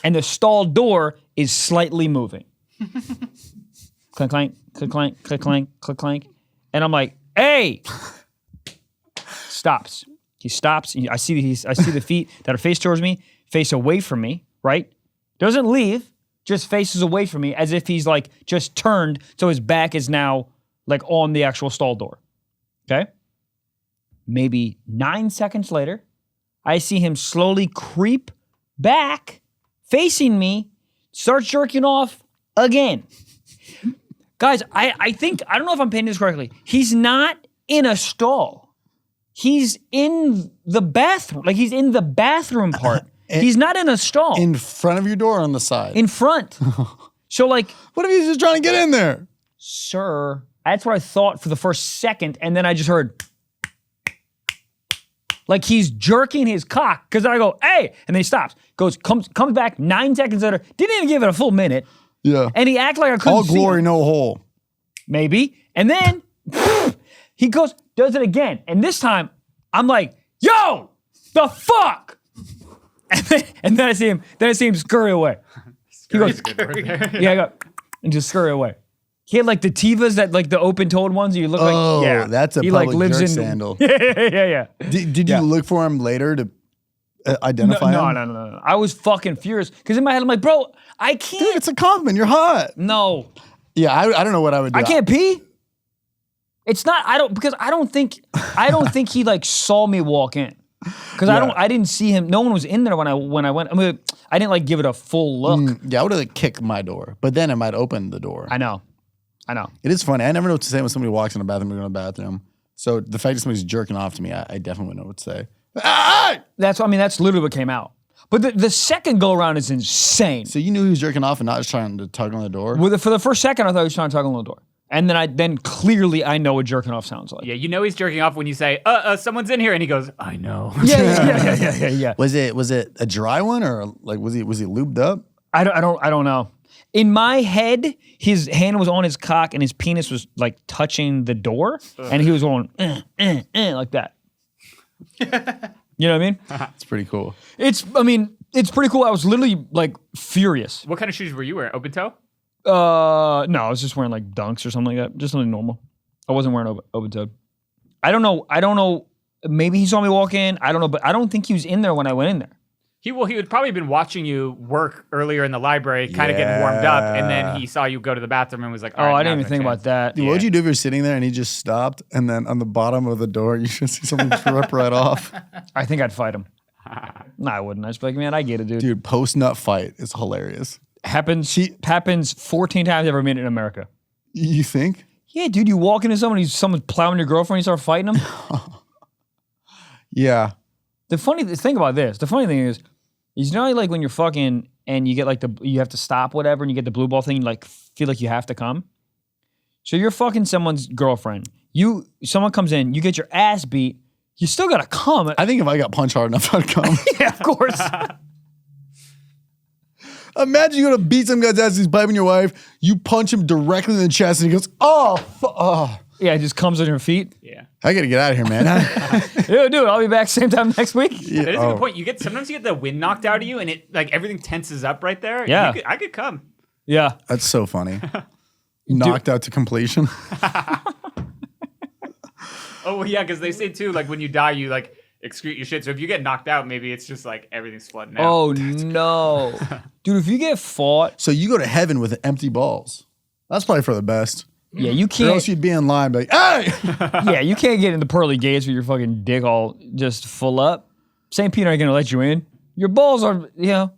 And the stall door is slightly moving. Clink, clank, click, clank, click, clank, click, clank. And I'm like, hey! Stops. He stops. I see the feet that are faced towards me, face away from me, right? Doesn't leave, just faces away from me as if he's like just turned so his back is now like on the actual stall door. Okay? Maybe 9 seconds later, I see him slowly creep back, facing me, starts jerking off again. Guys, I think, I don't know if I'm painting this correctly. He's not in a stall. He's in the bathroom. Like, he's in the bathroom part. He's not in a stall. In front of your door or on the side? In front. So, like... What if he's just trying to get in there? Sir, that's what I thought for the first second, and then I just heard... Like, he's jerking his cock, because I go, hey, and then he stops. Comes back 9 seconds later, didn't even give it a full minute. Yeah. And he acted like I couldn't All see glory, him. no hole. Maybe. And then he does it again. And this time, I'm like, yo, the fuck? And then I see him scurry away. He goes, yeah, I go, and just scurry away. He had like the Tivas that like the open-toed ones. You look like, yeah. That's a he public like lives jerk in sandal. Yeah. Did you look for him later to identify him? No. I was fucking furious because in my head I'm like, bro, I can't. Dude, it's a compliment. You're hot. No, Yeah, I don't know what I would do. I can't pee. It's not. I don't think he like saw me walk in. Because I didn't see him. No one was in there when I went. I mean, I didn't like give it a full look. Yeah, I would have like kicked my door, but then it might open the door. I know. It is funny. I never know what to say when somebody walks in the bathroom or go to the bathroom. So the fact that somebody's jerking off to me, I definitely wouldn't know what to say. Ah! That's literally what came out. But the second go around is insane. So you knew he was jerking off and not just trying to tug on the door? For the first second, I thought he was trying to tug on the door. And then clearly I know what jerking off sounds like. Yeah, you know he's jerking off when you say, someone's in here, and he goes, I know. Yeah. Was it a dry one or like was he lubed up? I don't know. In my head, his hand was on his cock and his penis was like touching the door, and he was going like that. You know what I mean? It's pretty cool. It's pretty cool. I was literally like furious. What kind of shoes were you wearing? Open toe? No, I was just wearing like Dunks or something like that. Just something normal. I wasn't wearing open-toed. I don't know. Maybe he saw me walk in. I don't know, but I don't think he was in there when I went in there. He would probably have been watching you work earlier in the library, kind of getting warmed up, and then he saw you go to the bathroom and was like, all right, I didn't even think about that. Dude, what would you do if you're sitting there and he just stopped and then on the bottom of the door you should see something trip right off? I think I'd fight him. No, I wouldn't. I'd just be like, man, I get it, dude. Dude, post-nut fight is hilarious. Happens 14 times every minute in America. You think? Yeah, dude, you walk into someone's plowing your girlfriend, you start fighting them. Yeah. The funny thing is, you know, like when you're fucking and you get like you have to stop whatever and you get the blue ball thing, you like feel like you have to come. So you're fucking someone's girlfriend. Someone comes in, you get your ass beat, you still gotta come. I think if I got punched hard enough, I'd come. Yeah, of course. Imagine you go to beat some guy's ass, he's piping your wife, you punch him directly in the chest and he goes, oh. Yeah, it just comes on your feet. Yeah. I gotta get out of here, man. Yeah, dude, I'll be back same time next week. Yeah. That is a good point. Sometimes you get the wind knocked out of you, and it like everything tenses up right there. Yeah. I could come. Yeah. That's so funny. Knocked out to completion. Oh, well, yeah, because they say too, like when you die, you like excrete your shit. So if you get knocked out, maybe it's just like everything's flooding out. Oh no. Dude, if you get fought. So you go to heaven with empty balls. That's probably for the best. Yeah, you Or can't. else you'd be in line, be like, hey! Yeah, you can't get into pearly gates with your fucking dick all just full up. St. Peter ain't gonna let you in. Your balls are, no,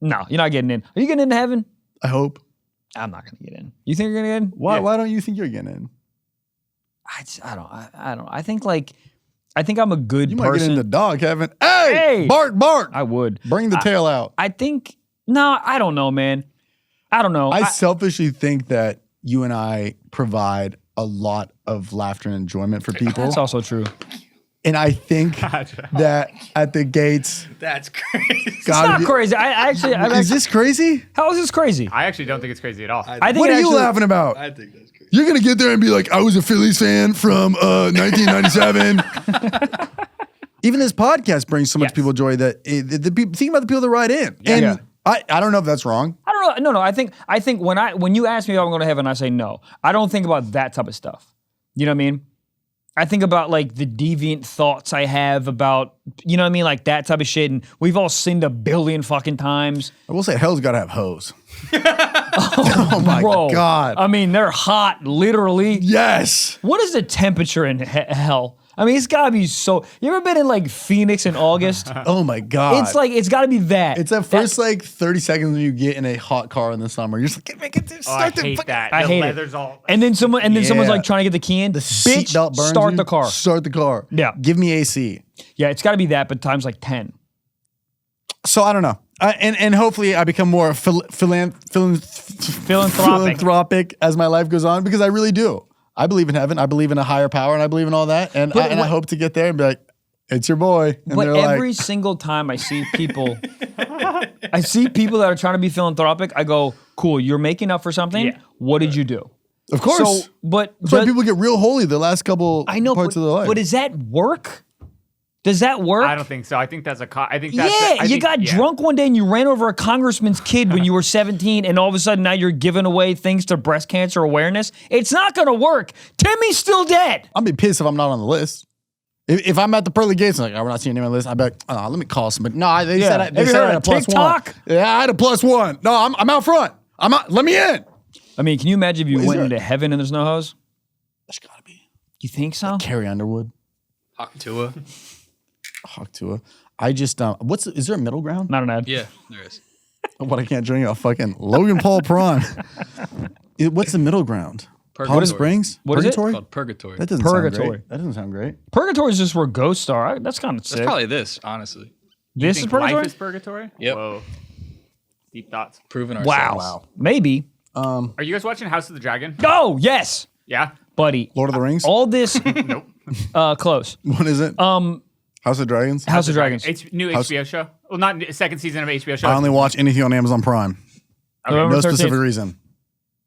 you're not getting in. Are you getting into heaven? I hope. I'm not gonna get in. You think you're gonna get in? Why? Why don't you think you're getting in? I don't. I think I'm a good You might person. get into dog heaven. Hey! Bark! I would. Bring the tail out. I think, no, I don't know, man. I don't know. I selfishly think that you and I provide a lot of laughter and enjoyment for people. That's also true. And I think that at the gates, That's crazy. It's not crazy. Is this crazy? How is this crazy? I actually don't think it's crazy at all. I think What it are you actually- laughing about? I think that's crazy. You're gonna get there and be like, I was a Phillies fan from 1997. Even this podcast brings so much Yes. people joy that think about the people that ride in. And Yeah. I don't know if that's wrong. I don't know. No. I think when you ask me if I'm going to heaven, I say no. I don't think about that type of stuff. You know what I mean? I think about like the deviant thoughts I have about, you know what I mean? Like that type of shit. And we've all sinned a billion fucking times. I will say hell's got to have hose. Oh my Bro, God. I mean, they're hot, literally. Yes. What is the temperature in hell? I mean, it's gotta be so. You ever been in like Phoenix in August? Oh my God. It's like it's gotta be that. It's that first like 30 seconds when you get in a hot car in the summer. You're just like, make it start I hate fucking- that. I the hate leather's it. all. And then someone's Yeah. like trying to get the key in. The Bitch, seatbelt burns start you. the car. Start the car. Yeah. Give me AC. Yeah, it's gotta be that, but times like 10. So I don't know. And hopefully I become more philanthropic as my life goes on because I really do. I believe in heaven. I believe in a higher power, and I believe in all that. And I hope to get there and be like, "It's your boy." And But they're every like, single time I see people, I see people that are trying to be philanthropic. I go, "Cool, you're making up for something. Yeah. What did you do?" "Of course." So, but That's why people get real holy the last couple I know parts but, of their life. But does that work? Does that work? I don't think so. I think that's I think that's. Yeah, I you think- got yeah. drunk one day and you ran over a congressman's kid when you were 17, and all of a sudden now you're giving away things to breast cancer awareness. It's not gonna work. Timmy's still dead. I'll be pissed if I'm not on the list. If I'm at the pearly gates, and like, oh, we're not seeing anyone on the list, I'd be like, oh, let me call somebody. No, they said Have they you said heard I had a of plus TikTok? one. Yeah, I had a plus one. No, I'm out front. I'm out. Let me in. I mean, can you imagine if you Is went there- into heaven and there's no hose? There's gotta be You think so? Carrie Underwood, Hawk Tuah. Hawk Tuah. I just is there a middle ground? Not an ad. Yeah, there is. What I can't drink a fucking Logan Paul prawn. What's the middle ground? Palm Purgatory. Springs? What is it? Purgatory? Called Purgatory. That doesn't sound Purgatory. great. That doesn't sound great. Purgatory is just where ghosts are. That's kind of sick. That's probably this, honestly. This is Think purgatory. Life is purgatory. Yep. Whoa. Deep thoughts. Proving Wow. ourselves. Maybe. Are you guys watching House of the Dragon? Oh yes, Yeah. buddy. Lord of the Rings? All this. Nope. What Close. is it? House of Dragons? House of Dragons. New HBO show. Well, not second season of HBO show. I only watch anything on Amazon Prime. November No 13th. specific reason.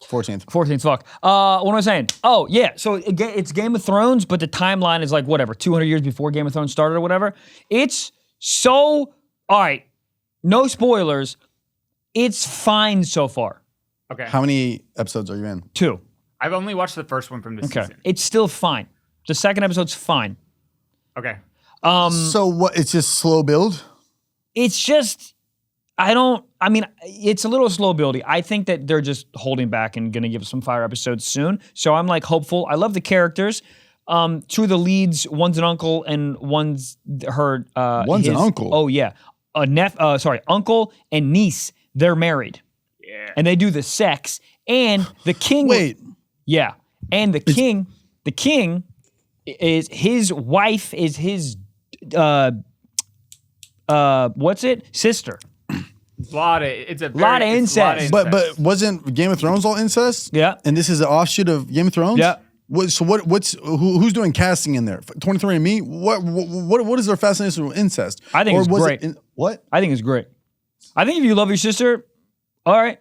14th. 14th, fuck. What am I saying? Oh, yeah. So it's Game of Thrones, but the timeline is like, whatever, 200 years before Game of Thrones started or whatever. It's so, all right, no spoilers. It's fine so far. Okay. How many episodes are you in? 2. I've only watched the first one from this Okay. season. It's still fine. The second episode's fine. Okay. So what? It's just slow build? It's just, it's a little slow building. I think that they're just holding back and going to give us some fire episodes soon. So I'm like hopeful. I love the characters. Two of the leads, one's an uncle and one's her. One's an uncle? Oh yeah, uncle and niece. They're married. Yeah. And they do the sex. And the king. Wait. Yeah. And the king is his wife is his what's it? Sister. It's a lot of incest. But wasn't Game of Thrones all incest? Yeah. And this is an offshoot of Game of Thrones? Yeah. Who's doing casting in there? 23andMe? What is their fascination with incest? I think it's was great. What? I think it's great. I think if you love your sister, all right.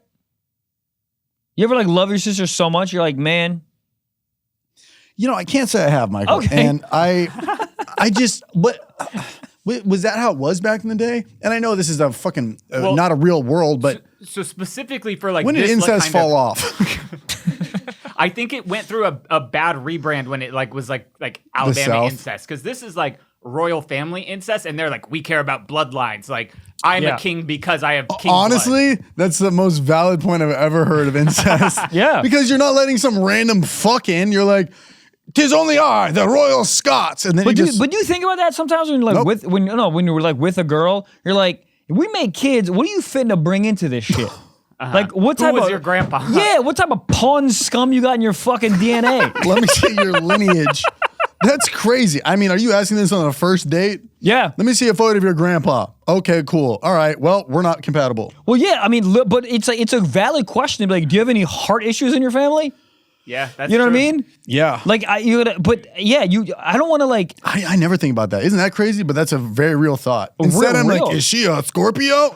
You ever like love your sister so much, you're like, man. You know, I can't say I have, Michael. Okay. And I just, was that how it was back in the day? And I know this is a fucking, not a real world, but So specifically for like when did this incest kind fall of, off? I think it went through a bad rebrand when it was like Alabama South. incest, because this is like royal family incest, and they're like, we care about bloodlines. Like, I'm Yeah. a king because I have king Honestly, that's the most valid point I've ever heard of incest. Yeah. Because you're not letting some random fuck in. You're like, 'tis only I, the royal Scots. And then But you do, just, but do you think about that sometimes when you're like Nope. when you're like with a girl, you're like, if we make kids, what are you fitting to bring into this shit? Like what Who type was of your grandpa? Yeah, what type of pawn scum you got in your fucking DNA? let me see your lineage. That's crazy. I mean, are you asking this on a first date? Yeah. Let me see a photo of your grandpa. Okay, cool. All right. Well, we're not compatible. Well, yeah, I mean, but it's a valid question to be like, do you have any heart issues in your family? Yeah, that's You know what I true. mean? Yeah. Like I don't want to like. I never think about that. Isn't that crazy? But that's a very real thought. Instead, I'm real. like, is she a Scorpio?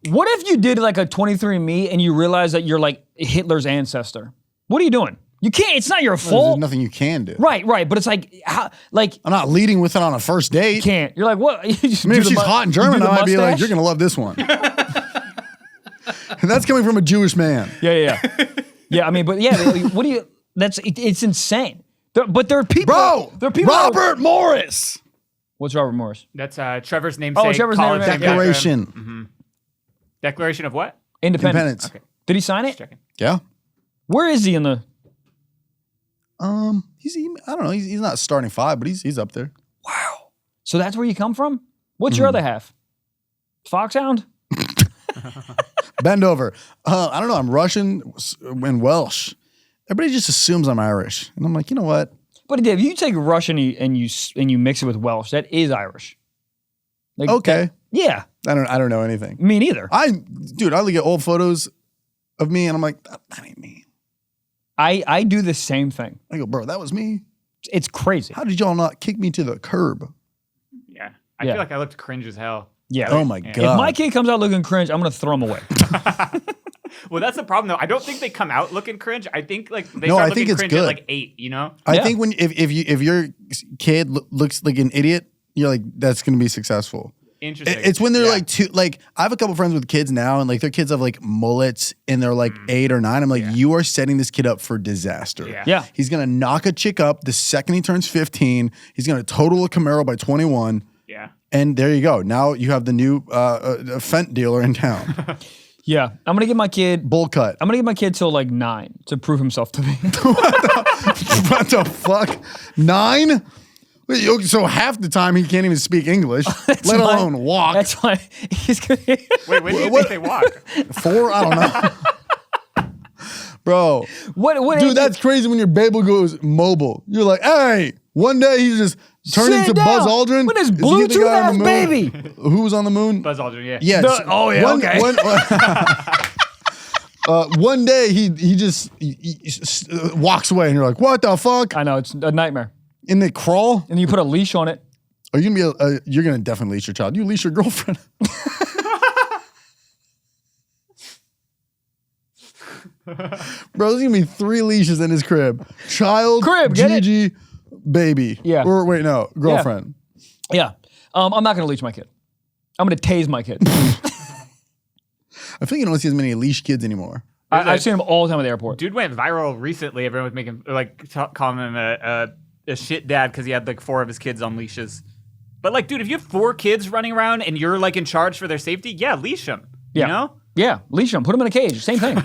What if you did like a 23andMe and you realize that you're like Hitler's ancestor? What are you doing? You can't. It's not your There's fault. nothing you can do. Right. But it's like how like. I'm not leading with it on a first date. Can't. You're like, what? You just I mean, do if the she's mu- hot and you do German, the I might be like, mustache? you're going to love this one. And that's coming from a Jewish man. Yeah. Yeah, I mean, but yeah, what do you, it's insane. But there are people. Bro, There are people. Robert Morris. What's Robert Morris? That's Trevor's namesake. Oh, Trevor's college namesake. Declaration. Declaration of what? Independence. Independence. Did he sign it? Checking. Yeah. Where is he in the. I don't know. He's not starting 5, but he's up there. Wow. So that's where you come from? What's your other half? Foxhound? Bend over. I don't know. I'm Russian and Welsh. Everybody just assumes I'm Irish, and I'm like, you know what? But Dave, you take Russian and you mix it with Welsh. That is Irish. Like, Okay. Yeah. I don't know anything. Me neither. I look at old photos of me, and I'm like, that ain't me. I do the same thing. I go, bro, that was me. It's crazy. How did y'all not kick me to the curb? Yeah. I Yeah. feel like I looked cringe as hell. Yeah. Oh my If God. my kid comes out looking cringe, I'm gonna throw him away. Well, that's the problem, though. I don't think they come out looking cringe. I think like they No, start I looking think it's cringe good. at like 8, you know? I Yeah. think if your kid looks like an idiot, you're like, that's gonna be successful. Interesting. It's when they're Yeah. like like I have a couple friends with kids now, and like their kids have like mullets and they're like 8 or 9. I'm like, you are setting this kid up for disaster. Yeah. Yeah. He's gonna knock a chick up the second he turns 15. He's gonna total a Camaro by 21. Yeah. And there you go. Now you have the new Fent dealer in town. Yeah. I'm gonna give my kid Bull cut. I'm gonna give my kid till like 9 to prove himself to me. What the fuck? 9? Wait, okay, so half the time he can't even speak English, let why- alone walk. That's why he's gonna Wait, when do you What- think they walk? 4? I don't know. Bro. what Dude, age- that's crazy when your baby goes mobile. You're like, hey, one day he just turned Sit into down. Buzz Aldrin. With his Is he the Bluetooth guy on ass the moon? baby. Who was on the moon? Buzz Aldrin, yeah. Yes. Oh, yeah, okay. One day he just walks away, and you're like, what the fuck? I know, it's a nightmare. And they crawl? And you put a leash on it. Are you gonna be? You're gonna definitely leash your child. You leash your girlfriend. Bro, there's gonna be 3 leashes in his crib. Child, Get it? Gigi, baby. Yeah. Or wait, no, girlfriend. Yeah. I'm not gonna leash my kid. I'm gonna tase my kid. I think you don't see as many leash kids anymore. I've seen him all the time at the airport. Dude went viral recently. Everyone was making calling him a shit dad because he had like 4 of his kids on leashes. But like, dude, if you have 4 kids running around and you're like in charge for their safety, yeah, leash them. Yeah. You know? Yeah, leash him. Put him in a cage. Same thing.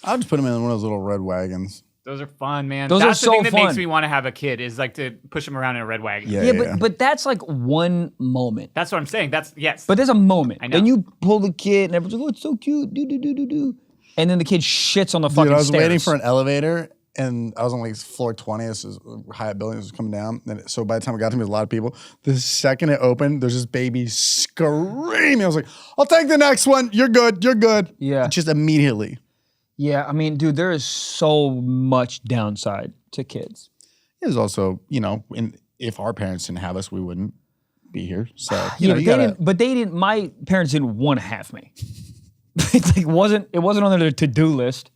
I'll just put him in one of those little red wagons. Those are fun, man. Those That's are the thing so that fun. makes me want to have a kid is like to push him around in a red wagon. Yeah. But that's like one moment. That's what I'm saying. Yes. But there's a moment. I know. Then you pull the kid and everyone's like, oh, it's so cute. Do. And then the kid shits on the fucking Dude, I was stairs. waiting for an elevator, and I was on like floor 20. This is Hyatt building. This was coming down. And so by the time I got to me, there was a lot of people. The second it opened, there's this baby screaming. I was like, I'll take the next one. You're good. You're good. Yeah. Just immediately. Yeah, I mean, dude, there is so much downside to kids. There's also, if our parents didn't have us, we wouldn't be here. So, Yeah, you but gotta, they didn't. My parents didn't want to have me. It wasn't on their to-do list.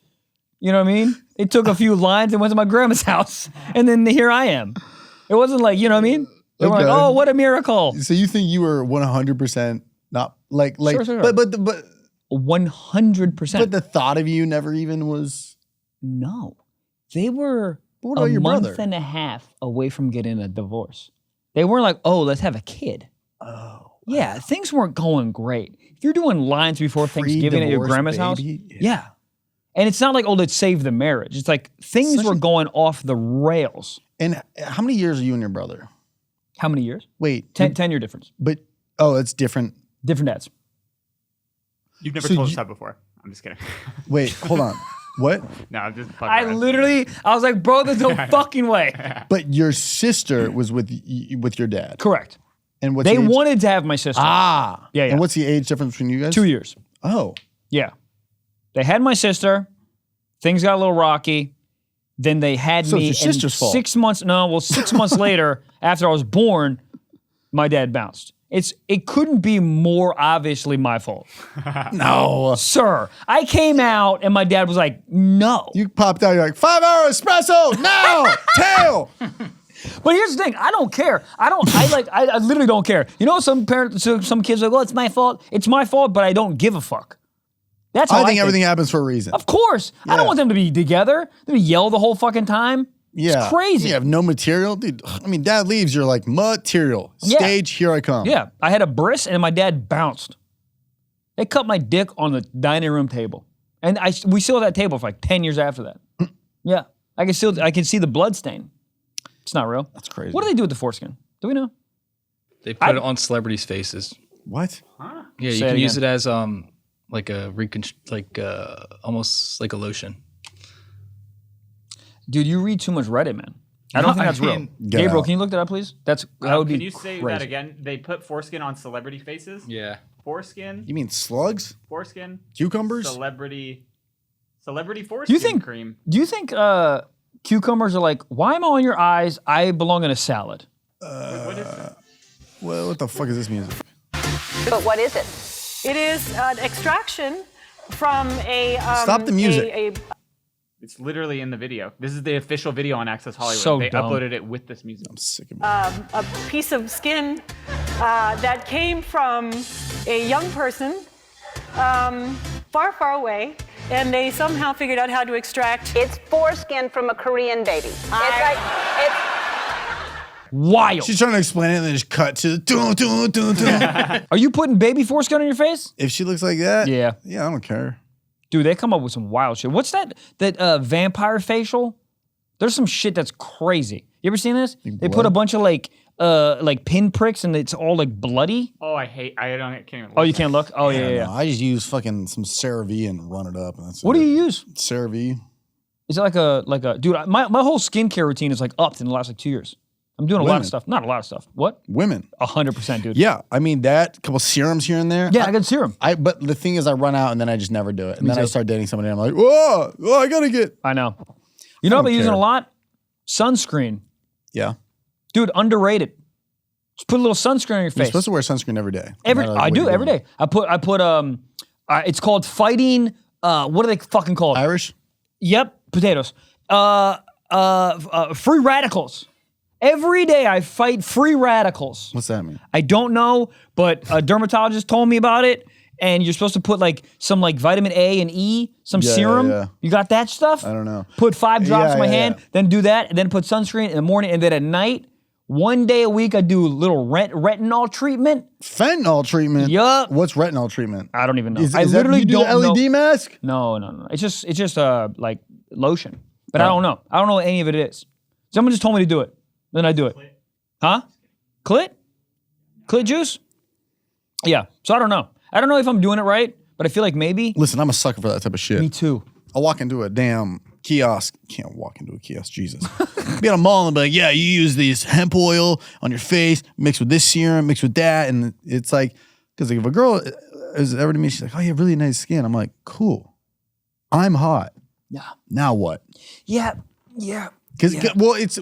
You know what I mean? It took a few lines and went to my grandma's house, and then here I am. It wasn't like, you know what I mean? They were like, Okay. oh, what a miracle. So you think you were 100% not like, Sure. but 100%. the thought of you never even was. No, they were What about a your month brother? and a half away from getting a divorce. They weren't like, oh, let's have a kid. Oh. Yeah, things weren't going great. If you're doing lines before Thanksgiving at your Pre-divorce grandma's house, baby? yeah. And it's not like, oh, let's save the marriage. It's like things Such were a- going off the rails. And how many years are you and your brother? How many years? Wait, 10-year difference. but that's different. Different dads. You've never So told us you- that before. I'm just kidding. Wait, hold on. What? No, I'm just I fucking was like, bro, there's no fucking way. But your sister was with your dad. Correct. And what's They the age? wanted to have my sister. Ah. Yeah, yeah. And what's the age difference between you guys? 2 years. Oh. Yeah. They had my sister. Things got a little rocky. Then they had So me. it's your sister's fault. 6 months. No, well, 6 months later, after I was born, my dad bounced. It couldn't be more obviously my fault. No. Sir, I came out and my dad was like, no. You popped out, you're like, 5-hour espresso, now, tail. But here's the thing, I don't care. I literally don't care. You know, some kids are like, oh, it's my fault. It's my fault, but I don't give a fuck. That's how I think everything happens for a reason. Of course. I Yeah. don't want them to be together. They yell the whole fucking time. Yeah. It's crazy. You have no material. Dude, I mean, dad leaves, you're like, material. Yeah. Stage, here I come. Yeah, I had a bris and my dad bounced. They cut my dick on the dining room table. And we still had that table for like 10 years after that. Yeah. I can see the blood stain. It's not real. That's crazy. What do they do with the foreskin? Do we know? They put it on celebrities' faces. What? Yeah, you can use it as like a almost like a lotion. Dude, you read too much Reddit, man. I don't think that's real. Gabriel, can you look that up, please? That would be. Can you say crazy. that again? They put foreskin on celebrity faces? Yeah. Foreskin? You mean slugs? Foreskin? Cucumbers? Celebrity foreskin cream. Do you think cucumbers are like, why am I on your eyes? I belong in a salad. Wait, what is it? Well, what the fuck is this music? But what is it? It is an extraction from a. Stop the music. It's literally in the video. This is the official video on Access Hollywood. So they dumb. uploaded it with this music. I'm sick of it. A piece of skin that came from a young person far, far away, and they somehow figured out how to extract. It's foreskin from a Korean baby. Wild. She's trying to explain it and then just cut to dun, dun, dun, dun. Are you putting baby foreskin on your face? If she looks like that, Yeah. I don't care. Dude, they come up with some wild shit. What's that vampire facial? There's some shit that's crazy. You ever seen this? They put a bunch of like pinpricks and it's all like bloody. Oh, I can't even look. Oh, you can't look? Oh, yeah. No, I just use fucking some CeraVe and run it up. And that's What do you use? CeraVe. Is it like a dude, my whole skincare routine is like upped in the last like 2 years. I'm doing a lot of stuff. Not a lot of stuff. What? Women. 100%, dude. Yeah, I mean that, couple serums here and there. Yeah, I got serum. But the thing is I run out and then I just never do it. And then I start dating somebody and I'm like, whoa, I gotta get. I know. You know what I've been using care. a lot? Sunscreen. Yeah. Dude, underrated. Just put a little sunscreen on your You're face. supposed to wear sunscreen every day. I do every day. I put it's called fighting what are they fucking called? Irish? Yep, potatoes. Free radicals. Every day I fight free radicals. What's that mean? I don't know, but a dermatologist told me about it. And you're supposed to put like some like vitamin A and E, some serum. yeah. You got that stuff? I don't know. Put 5 drops in my hand, yeah. then do that, and then put sunscreen in the morning, and then at night, 1 day a week I do a little retinol treatment. Fentanyl treatment? Yup. What's retinol treatment? I don't even know. Is I that literally you do don't the LED know. mask? No. It's just like lotion. But I don't know. I don't know what any of it is. Someone just told me to do it. Then I do it. Huh? Clit? Clit juice? Yeah. So I don't know. I don't know if I'm doing it right, but I feel like maybe. Listen, I'm a sucker for that type of shit. Me too. I'll walk into a damn kiosk. Can't walk into a kiosk, Jesus. Be at a mall and be like, yeah, you use these hemp oil on your face, mixed with this serum, mixed with that. And it's like, because if a girl is ever to me, she's like, oh, you have really nice skin. I'm like, cool. I'm hot. Yeah. Now what? Yeah. Because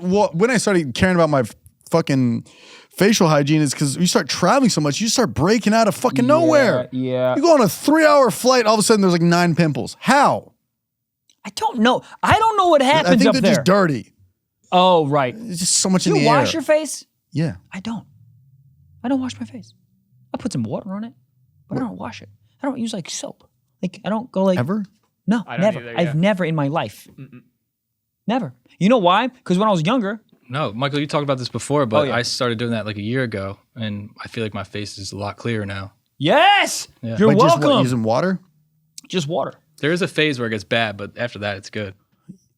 when I started caring about my fucking facial hygiene is because you start traveling so much, you start breaking out of fucking nowhere. Yeah. You go on a 3-hour flight, all of a sudden there's like 9 pimples. How? I don't know. I don't know what happens I think up they're there. just dirty. Oh, right. There's just so much Do in the you air. wash your face? Yeah. I don't wash my face. I put some water on it, but I don't wash it. I don't use like soap. Like I don't go like Ever? No, I don't never. either, yeah. I've never in my life. Never. You know why? Because when I was younger. No, Michael, you talked about this before, but yeah. I started doing that like a year ago, and I feel like my face is a lot clearer now. Yes. Yeah. You're Wait, welcome. Just what, using water? Just water. There is a phase where it gets bad, but after that, it's good.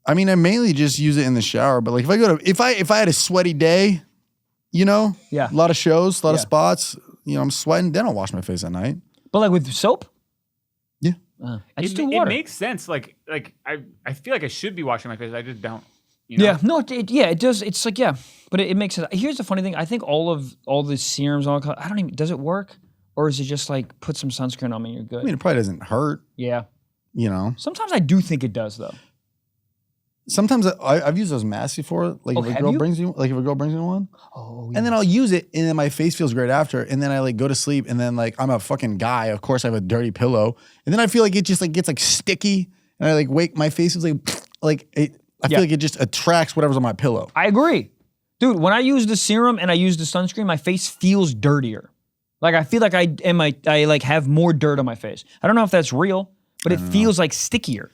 I mean, I mainly just use it in the shower, but like if I had a sweaty day, you know, Yeah. a lot of shows, a lot of Yeah. spots, you know, I'm sweating, then I'll wash my face at night. But like with soap? Yeah. I just do It water. makes sense. Like I feel like I should be washing my face. I just don't. You know? Yeah, no, it does. It's like, yeah, but it makes sense. Here's the funny thing. I think all the serums, I don't even, does it work? Or is it just like, put some sunscreen on me and you're good? I mean, it probably doesn't hurt, Yeah. you know. Sometimes I do think it does though. Sometimes I've used those masks before. Like Oh, if a have girl you? brings me one, Oh, and then I'll use it, and then my face feels great after, and then I like go to sleep, and then like I'm a fucking guy. Of course, I have a dirty pillow, and then I feel like it just like gets like sticky, and I like wake. My face is like it. I feel like it just attracts whatever's on my pillow. I agree. Dude, when I use the serum and I use the sunscreen, my face feels dirtier. Like I feel like I like have more dirt on my face. I don't know if that's real, but it feels like stickier.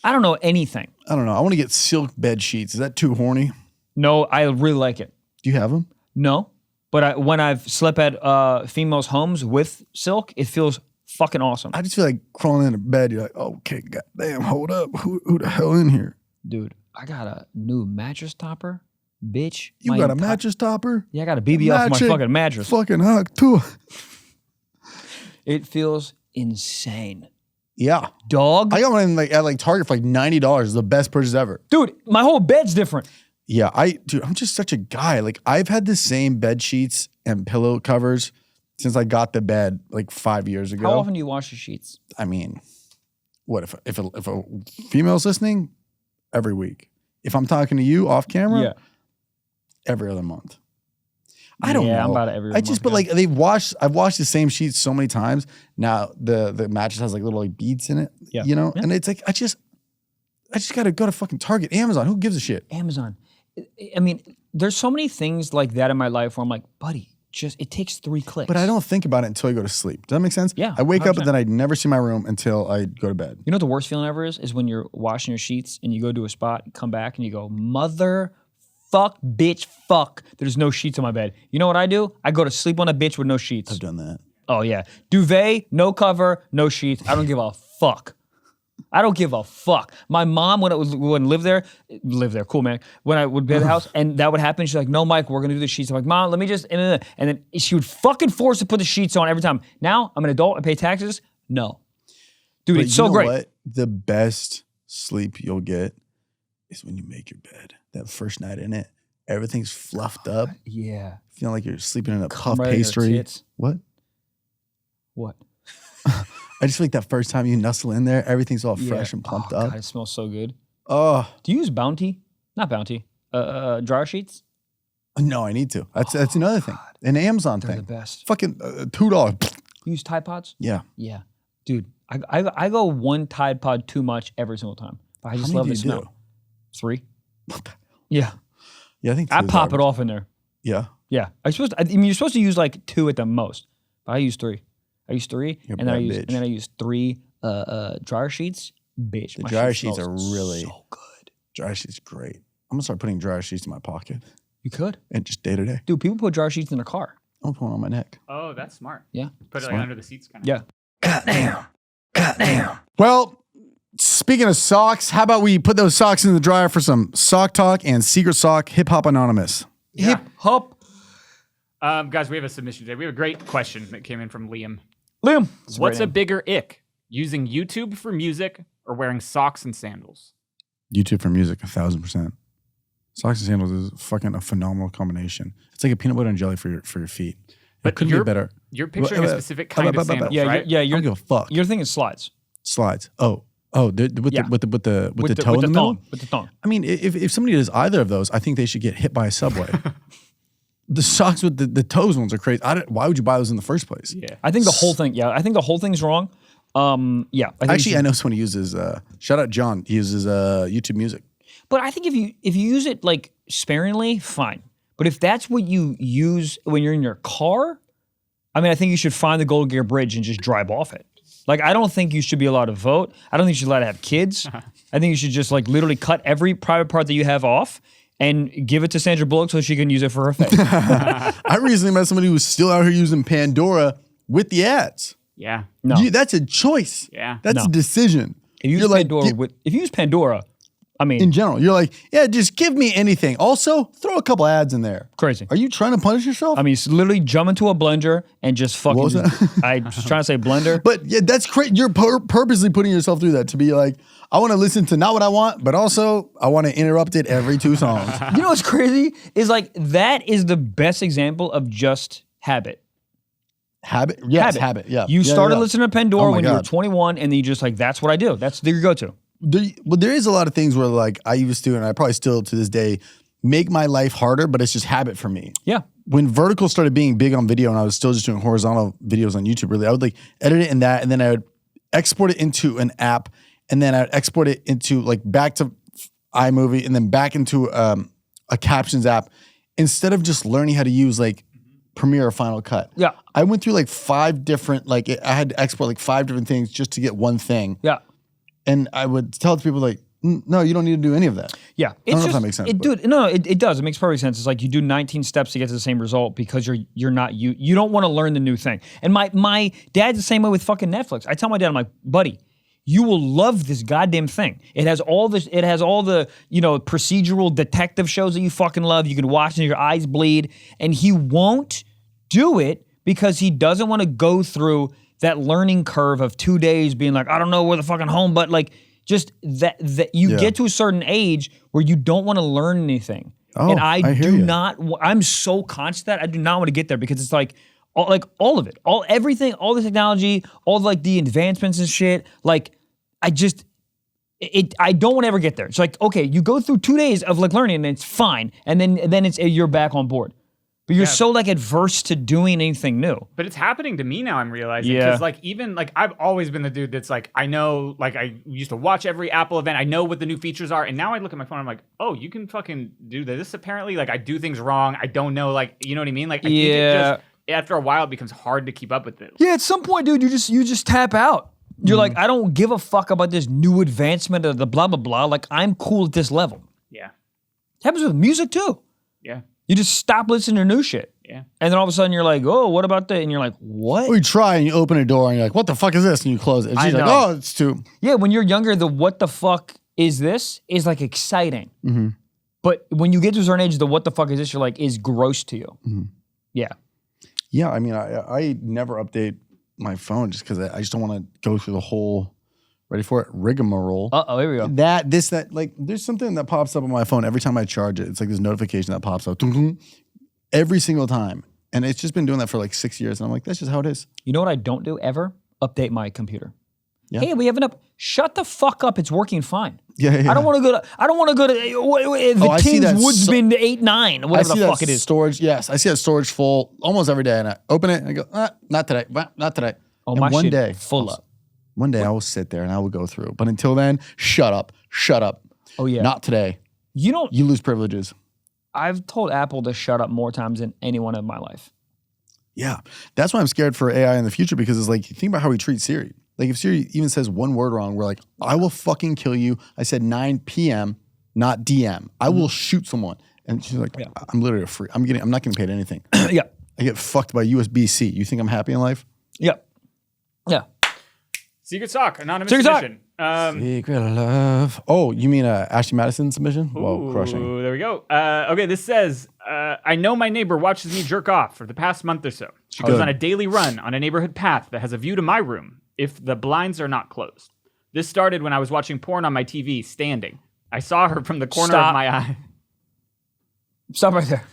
I don't know anything. I don't know. I want to get silk bed sheets. Is that too horny? No, I really like it. Do you have them? No, but when I've slept at females' homes with silk, it feels fucking awesome. I just feel like crawling into bed. You're like, okay, goddamn, hold up. Who the hell in here? Dude, I got a new mattress topper, bitch. You got a mattress topper? Yeah, I got a BBL for my fucking mattress. Fucking Hawk Tuah. It feels insane. Yeah. Dog. I got one at Target for like $90. The best purchase ever. Dude, my whole bed's different. Yeah, I'm just such a guy. Like, I've had the same bed sheets and pillow covers since I got the bed like 5 years ago. How often do you wash your sheets? I mean, what if a female's listening? Every week. If I'm talking to you off camera, every other month. I don't know. I'm about every other month, but like I've washed the same sheets so many times. Now the mattress has like little like beads in it. Yeah. You know? Yeah. And it's like I just gotta go to fucking Target, Amazon. Who gives a shit? Amazon. I mean, there's so many things like that in my life where I'm like, buddy, it takes 3 clicks. But I don't think about it until I go to sleep. Does that make sense? Yeah, I wake up 100%. and then I never see my room until I go to bed. You know what the worst feeling ever is when you're washing your sheets and you go to a spot, come back and you go, mother fuck, bitch, fuck. There's no sheets on my bed. You know what I do? I go to sleep on a bitch with no sheets. I've done that. Oh yeah. Duvet, no cover, no sheets. I don't give a fuck. I don't give a fuck. My mom, when live there, cool man. When I would be at the house and that would happen, she's like, no, Mike, we're gonna do the sheets. I'm like, Mom, let me just, and then she would fucking force to put the sheets on every time. Now I'm an adult, I pay taxes. No. Dude, But it's you so know great. what? The best sleep you'll get is when you make your bed. That first night in it, everything's fluffed up. Yeah. Feeling like you're sleeping in a Come puff right in your pastry. tits. What? What? I just feel like that first time you nestle in there, everything's all fresh and plumped up. God, it smells so good. Oh Do you use Bounty? Not Bounty. Dryer sheets? no, I need to. That's another thing. An Amazon They're thing. the best. Fucking $2. You use Tide Pods? Yeah. Yeah. Dude, I go one Tide Pod too much every single time. But I just many love do the you smell. do? 3. Yeah. Yeah, I think I two is pop it average. off in there. Yeah. Yeah. I mean, you're supposed to use like 2 at the most. But I use 3. I use 3. You're a And then bad bitch. I use 3 dryer sheets. Bitch. The my dryer shit sheets are smells really so good. dryer sheets great. I'm gonna start putting dryer sheets in my pocket You could. and just day to day. Dude, people put dryer sheets in their car. I'm putting one on my neck. Oh, that's smart. Yeah. Put it like Smart. under the seats kind of. Yeah. Well, speaking of socks, how about we put those socks in the dryer for some sock talk and secret sock hip hop anonymous? Hip hop. Guys, we have a submission today. We have a great question that came in from Liam. Liam. What's a bigger ick? Using YouTube for music or wearing socks and sandals? YouTube for music, 1,000%. Socks and sandals is fucking a phenomenal combination. It's like a peanut butter and jelly for your feet. But it couldn't be better. You're picturing a specific kind of sandals, Yeah, right? I don't give a fuck. You're thinking slides. Slides. With Yeah. the toe in the middle. With the thong. I mean, if somebody does either of those, I think they should get hit by a subway. The socks with the toes ones are crazy. Why would you buy those in the first place? Yeah. I think the whole thing. Yeah, I think the whole thing's wrong. Yeah. Actually, I know someone who uses. Shout out John. He uses YouTube Music. But I think if you use it like sparingly, fine. But if that's what you use when you're in your car, I mean, I think you should find the Golden Gate Bridge and just drive off it. Like, I don't think you should be allowed to vote. I don't think you should be allowed to have kids. I think you should just like literally cut every private part that you have off and give it to Sandra Bullock so she can use it for her face. I recently met somebody who was still out here using Pandora with the ads. Yeah. No. That's a choice. Yeah. That's No. a decision. If you use if you use Pandora, I mean, in general, you're like, yeah, just give me anything. Also, throw a couple ads in there. crazy. Are you trying to punish yourself? I mean, it's literally jump into a blender and just fucking. What was that? I was trying to say blender. But yeah, that's crazy. You're purposely putting yourself through that to be like, I want to listen to not what I want, but also I want to interrupt it every 2 songs. You know what's crazy is like that is the best example of just habit. Habit? Yes, habit. Yeah. You Yeah, started yeah. listening to Pandora Oh my when you were God. 21, and then you just like that's what I do. That's your go-to. There is a lot of things where like I used to, and I probably still to this day, make my life harder, but it's just habit for me. Yeah. When vertical started being big on video and I was still just doing horizontal videos on YouTube, really, I would like edit it in that, and then I would export it into an app, and then I would export it into like back to iMovie, and then back into a captions app, instead of just learning how to use like Premiere or Final Cut. Yeah. I went through like 5 different, I had to export like 5 different things just to get one thing. Yeah. And I would tell people like, no, you don't need to do any of that. Yeah. I don't know if that makes sense, but- Dude, no, it does. It makes perfect sense. It's like you do 19 steps to get to the same result because you're not you don't want to learn the new thing. And my dad's the same way with fucking Netflix. I tell my dad, I'm like, buddy, you will love this goddamn thing. It has all this. It has all the procedural detective shows that you fucking love. You can watch and your eyes bleed. And he won't do it because he doesn't want to go through that learning curve of 2 days being like, I don't know where the fucking home, but like just that you get to a certain age where you don't want to learn anything. Oh, and I hear do you. not. I'm so conscious of that I do not want to get there because it's like all of it, everything, all the technology, all like the advancements and shit. Like I don't want to ever get there. It's like, okay, you go through 2 days of like learning and it's fine, and then you're back on board. But you're so like adverse to doing anything new. But it's happening to me now, I'm realizing. Yeah. Because like even like I've always been the dude that's like, I know, like I used to watch every Apple event. I know what the new features are. And now I look at my phone, I'm like, oh, you can fucking do this apparently. Like I do things wrong. I don't know, like, you know what I mean? Like I think it just, after a while it becomes hard to keep up with it. Yeah, at some point, dude, you just tap out. You're like, I don't give a fuck about this new advancement of the blah, blah, blah. Like I'm cool at this level. Yeah. It happens with music too. Yeah. You just stop listening to new shit. Yeah. And then all of a sudden you're like, oh, what about that? And you're like, what? Or you try and you open a door and you're like, what the fuck is this? And you close it. And she's like, know. oh, it's too. Yeah, when you're younger, the what the fuck is this is like exciting. Mm-hmm. But when you get to a certain age, the what the fuck is this, you're like, is gross to you. Mm-hmm. Yeah. Yeah, I mean, I never update my phone just because I just don't want to go through the whole, ready for it, rigmarole. Uh-oh, here we go. That, like, there's something that pops up on my phone every time I charge it. It's like this notification that pops up every single time. And it's just been doing that for like 6 years. And I'm like, that's just how it is. You know what I don't do ever? Update my computer. Yeah. Hey, we have an shut the fuck up. It's working fine. Yeah. I don't want to go to the King's Woodsman 8-9, whatever the fuck it is. Storage, yes. I see that storage full almost every day. And I open it and I go, not today, not today. Oh, and my one shit day, full up. One day I will sit there and I will go through. But until then, shut up. Oh, yeah. Not today. You lose privileges. I've told Apple to shut up more times than anyone in my life. Yeah. That's why I'm scared for AI in the future because it's like, think about how we treat Siri. Like if Siri even says one word wrong, we're like, I will fucking kill you. I said 9 p.m., not DM. I will shoot someone. And she's like, I'm literally a free. I'm not getting paid anything. Yeah. I get fucked by USB-C. You think I'm happy in life? Yeah. Yeah. Secret sock, anonymous Secret sock. submission. Secret love. Oh, you mean Ashley Madison submission? Whoa, crushing. Ooh, there we go. Okay, this says, I know my neighbor watches me jerk off for the past month or so. She goes on a daily run on a neighborhood path that has a view to my room if the blinds are not closed. This started when I was watching porn on my TV standing. I saw her from the corner of my eye. Stop right there.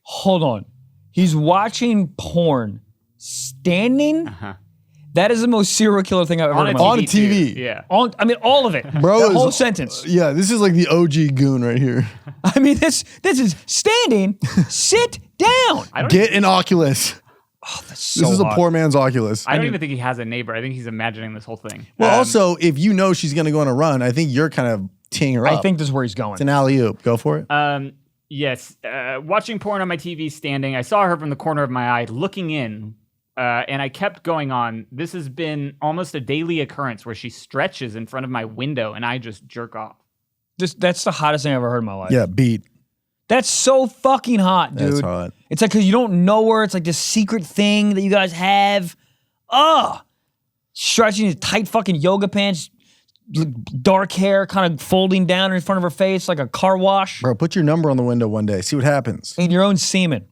Hold on. He's watching porn standing? Uh-huh. That is the most serial killer thing I've ever heard in my life. On a TV. Too. Yeah. I mean, all of it. Bro, the whole sentence. Yeah, this is like the OG goon right here. I mean, this is standing, sit down. Get an Oculus. Oh, that's so This is hot. a poor man's Oculus. I don't even think he has a neighbor. I think he's imagining this whole thing. Well, also, if you know she's going to go on a run, I think you're kind of teeing her up. I think this is where he's going. It's an alley-oop. Go for it. Yes. Watching porn on my TV standing, I saw her from the corner of my eye looking in, and I kept going on. This has been almost a daily occurrence where she stretches in front of my window and I just jerk off. That's the hottest thing I've ever heard in my life. Yeah, beat. That's so fucking hot, dude. That's hot. It's like, because you don't know her. It's like this secret thing that you guys have. Stretching his tight fucking yoga pants, dark hair kind of folding down in front of her face like a car wash. Bro, put your number on the window one day. See what happens. In your own semen.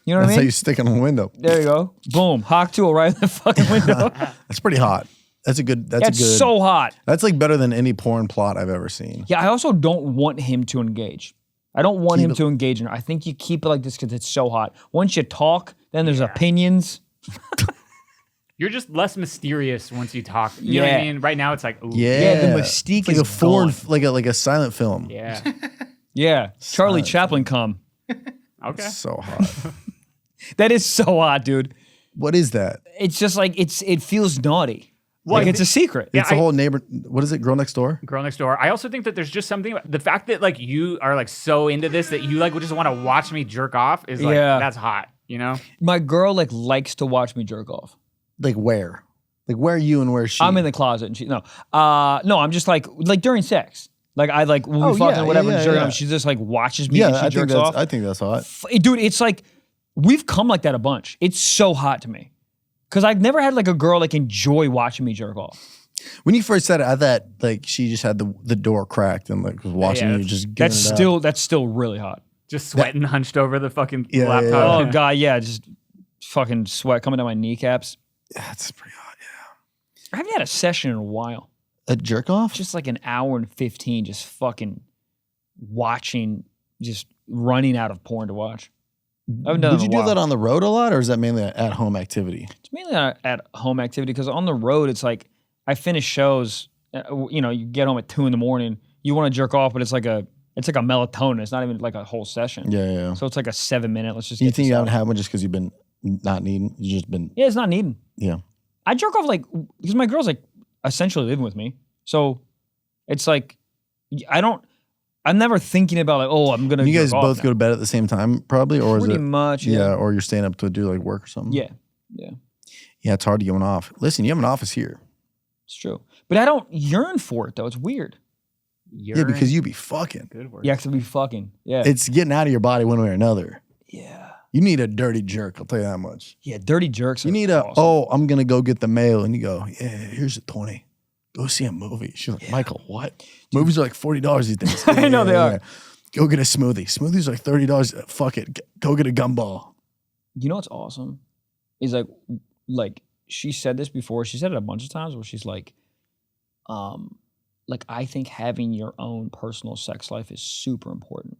You know what That's I how mean? you stick it on the window. There you go. Boom. Hawk Tuah right in the fucking window. That's pretty hot. That's a good. That's so hot. That's like better than any porn plot I've ever seen. Yeah, I also don't want him to engage. I don't want him to engage in her. I think you keep it like this because it's so hot. Once you talk, then there's opinions. You're just less mysterious once you talk. You know what I mean? Right now, it's like, ooh. Yeah, the mystique it's like is a foreign, gone. like a silent film. Yeah. Yeah, Charlie Chaplin come. Okay. It's so hot. That is so hot, dude. What is that? It's just like it feels naughty. Well, Like it's a secret. It's a whole neighbor. What is it? Girl next door. Girl next door. I also think that there's just something about the fact that like you are like so into this that you like would just want to watch me jerk off is like that's hot, you know? My girl likes to watch me jerk off. Like where? Like where are you and where is she? I'm in the closet and she no, I'm just like during sex. Like I like when we fucking whatever jerking off, she just like watches me and she jerks off. I think that's hot. Dude, it's like we've come like that a bunch. It's so hot to me. Because I've never had like a girl like enjoy watching me jerk off. When you first said it, I thought like she just had the door cracked and like was watching you just. That's still really hot. Just sweating, hunched over the fucking Yeah, laptop. yeah. Oh god, yeah, just fucking sweat coming down my kneecaps. That's pretty hot. Yeah. I haven't had a session in a while. A jerk off? Just like an hour and 15, just fucking watching, just running out of porn to watch. I haven't done Would it you in a do while. that on the road a lot, or is that mainly an at-home activity? It's mainly at home activity because on the road, it's like I finish shows. You know, you get home at 2 a.m. You want to jerk off, but it's like a melatonin. It's not even like a whole session. Yeah. So it's like a 7-minute. Let's just. You get think this you out. haven't had one just because you've been not needing? You just been. Yeah, it's not needing. Yeah. I jerk off like because my girl's like essentially living with me, so it's like I'm never thinking about like, oh, I'm gonna. You guys jerk off both now. go to bed at the same time, probably, or Pretty is it? much. Yeah, Yeah. or you're staying up to do like work or something. Yeah. Yeah, it's hard to get one off. Listen, you have an office here. It's true, but I don't yearn for it though. It's weird. Yeah, because you be fucking. Good word. You have to be fucking. Yeah. It's getting out of your body one way or another. Yeah. You need a dirty jerk. I'll tell you that much. Yeah. Dirty jerks. You are need a. awesome. Oh, I'm gonna go get the mail, and you go. Yeah, here's a 20. Go see a movie. She's like, Michael, what? Movies are like $40 these days. I know they are. Go get a smoothie. Smoothies are like $30. Fuck it. Go get a gumball. You know what's awesome? Is like she said this before. She said it a bunch of times where she's like I think having your own personal sex life is super important.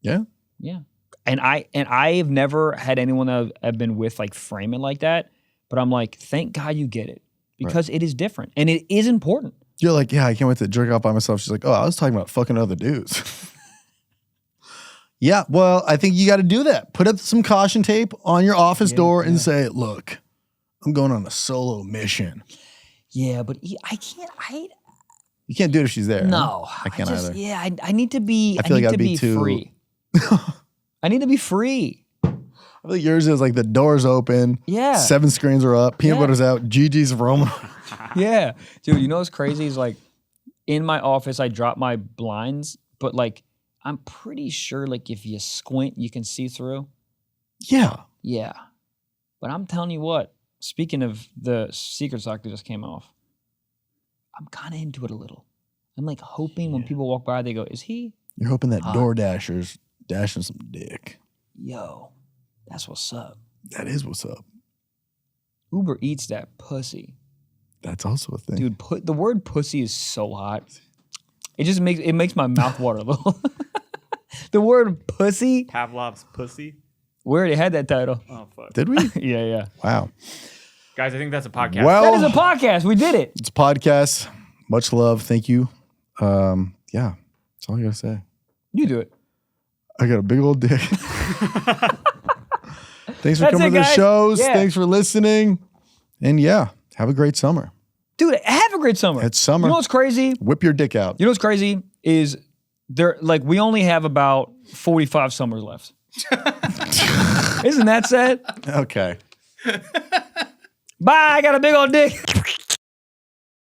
Yeah. Yeah. And I've never had anyone that I've been with like frame it like that, but I'm like, thank God you get it because it is different and it is important. You're like, yeah, I can't wait to jerk off by myself. She's like, oh, I was talking about fucking other dudes. Yeah, well, I think you got to do that. Put up some caution tape on your office door and say, look, I'm going on a solo mission. Yeah, but I You can't do it if she's there. no. I can't either. Yeah, I need to be. I feel like need I'd to be be too- free. I need to be free. I feel like yours is like the door's open. Yeah. 7 screens are up. Peanut Yeah. butter's out. Gigi's roaming. Yeah, dude. You know what's crazy is like in my office I drop my blinds, but like I'm pretty sure like if you squint you can see through. Yeah. Yeah, but I'm telling you what. Speaking of the secret sock that just came off, I'm kind of into it a little. I'm like hoping when people walk by they go, "Is he?" You're hoping that door dasher's dashing some dick. Yo, that's what's up. That is what's up. Uber Eats that pussy. That's also a thing. Dude, the word pussy is so hot. It just makes my mouth water a little. The word pussy. Pavlov's pussy. We already had that title. Oh fuck. Did we? Yeah. Wow. Guys, I think that's a podcast. Well, That is a podcast. We did it. it's a podcast. Much love. Thank you. Yeah, that's all I gotta say. You do it. I got a big old dick. Thanks for That's coming it, to the guys. shows. Yeah. Thanks for listening. And yeah, have a great summer. Dude, have a great summer. It's summer. You know what's crazy? Whip your dick out. You know what's crazy is we only have about 45 summers left. Isn't that sad? Okay. Bye, I got a big old dick.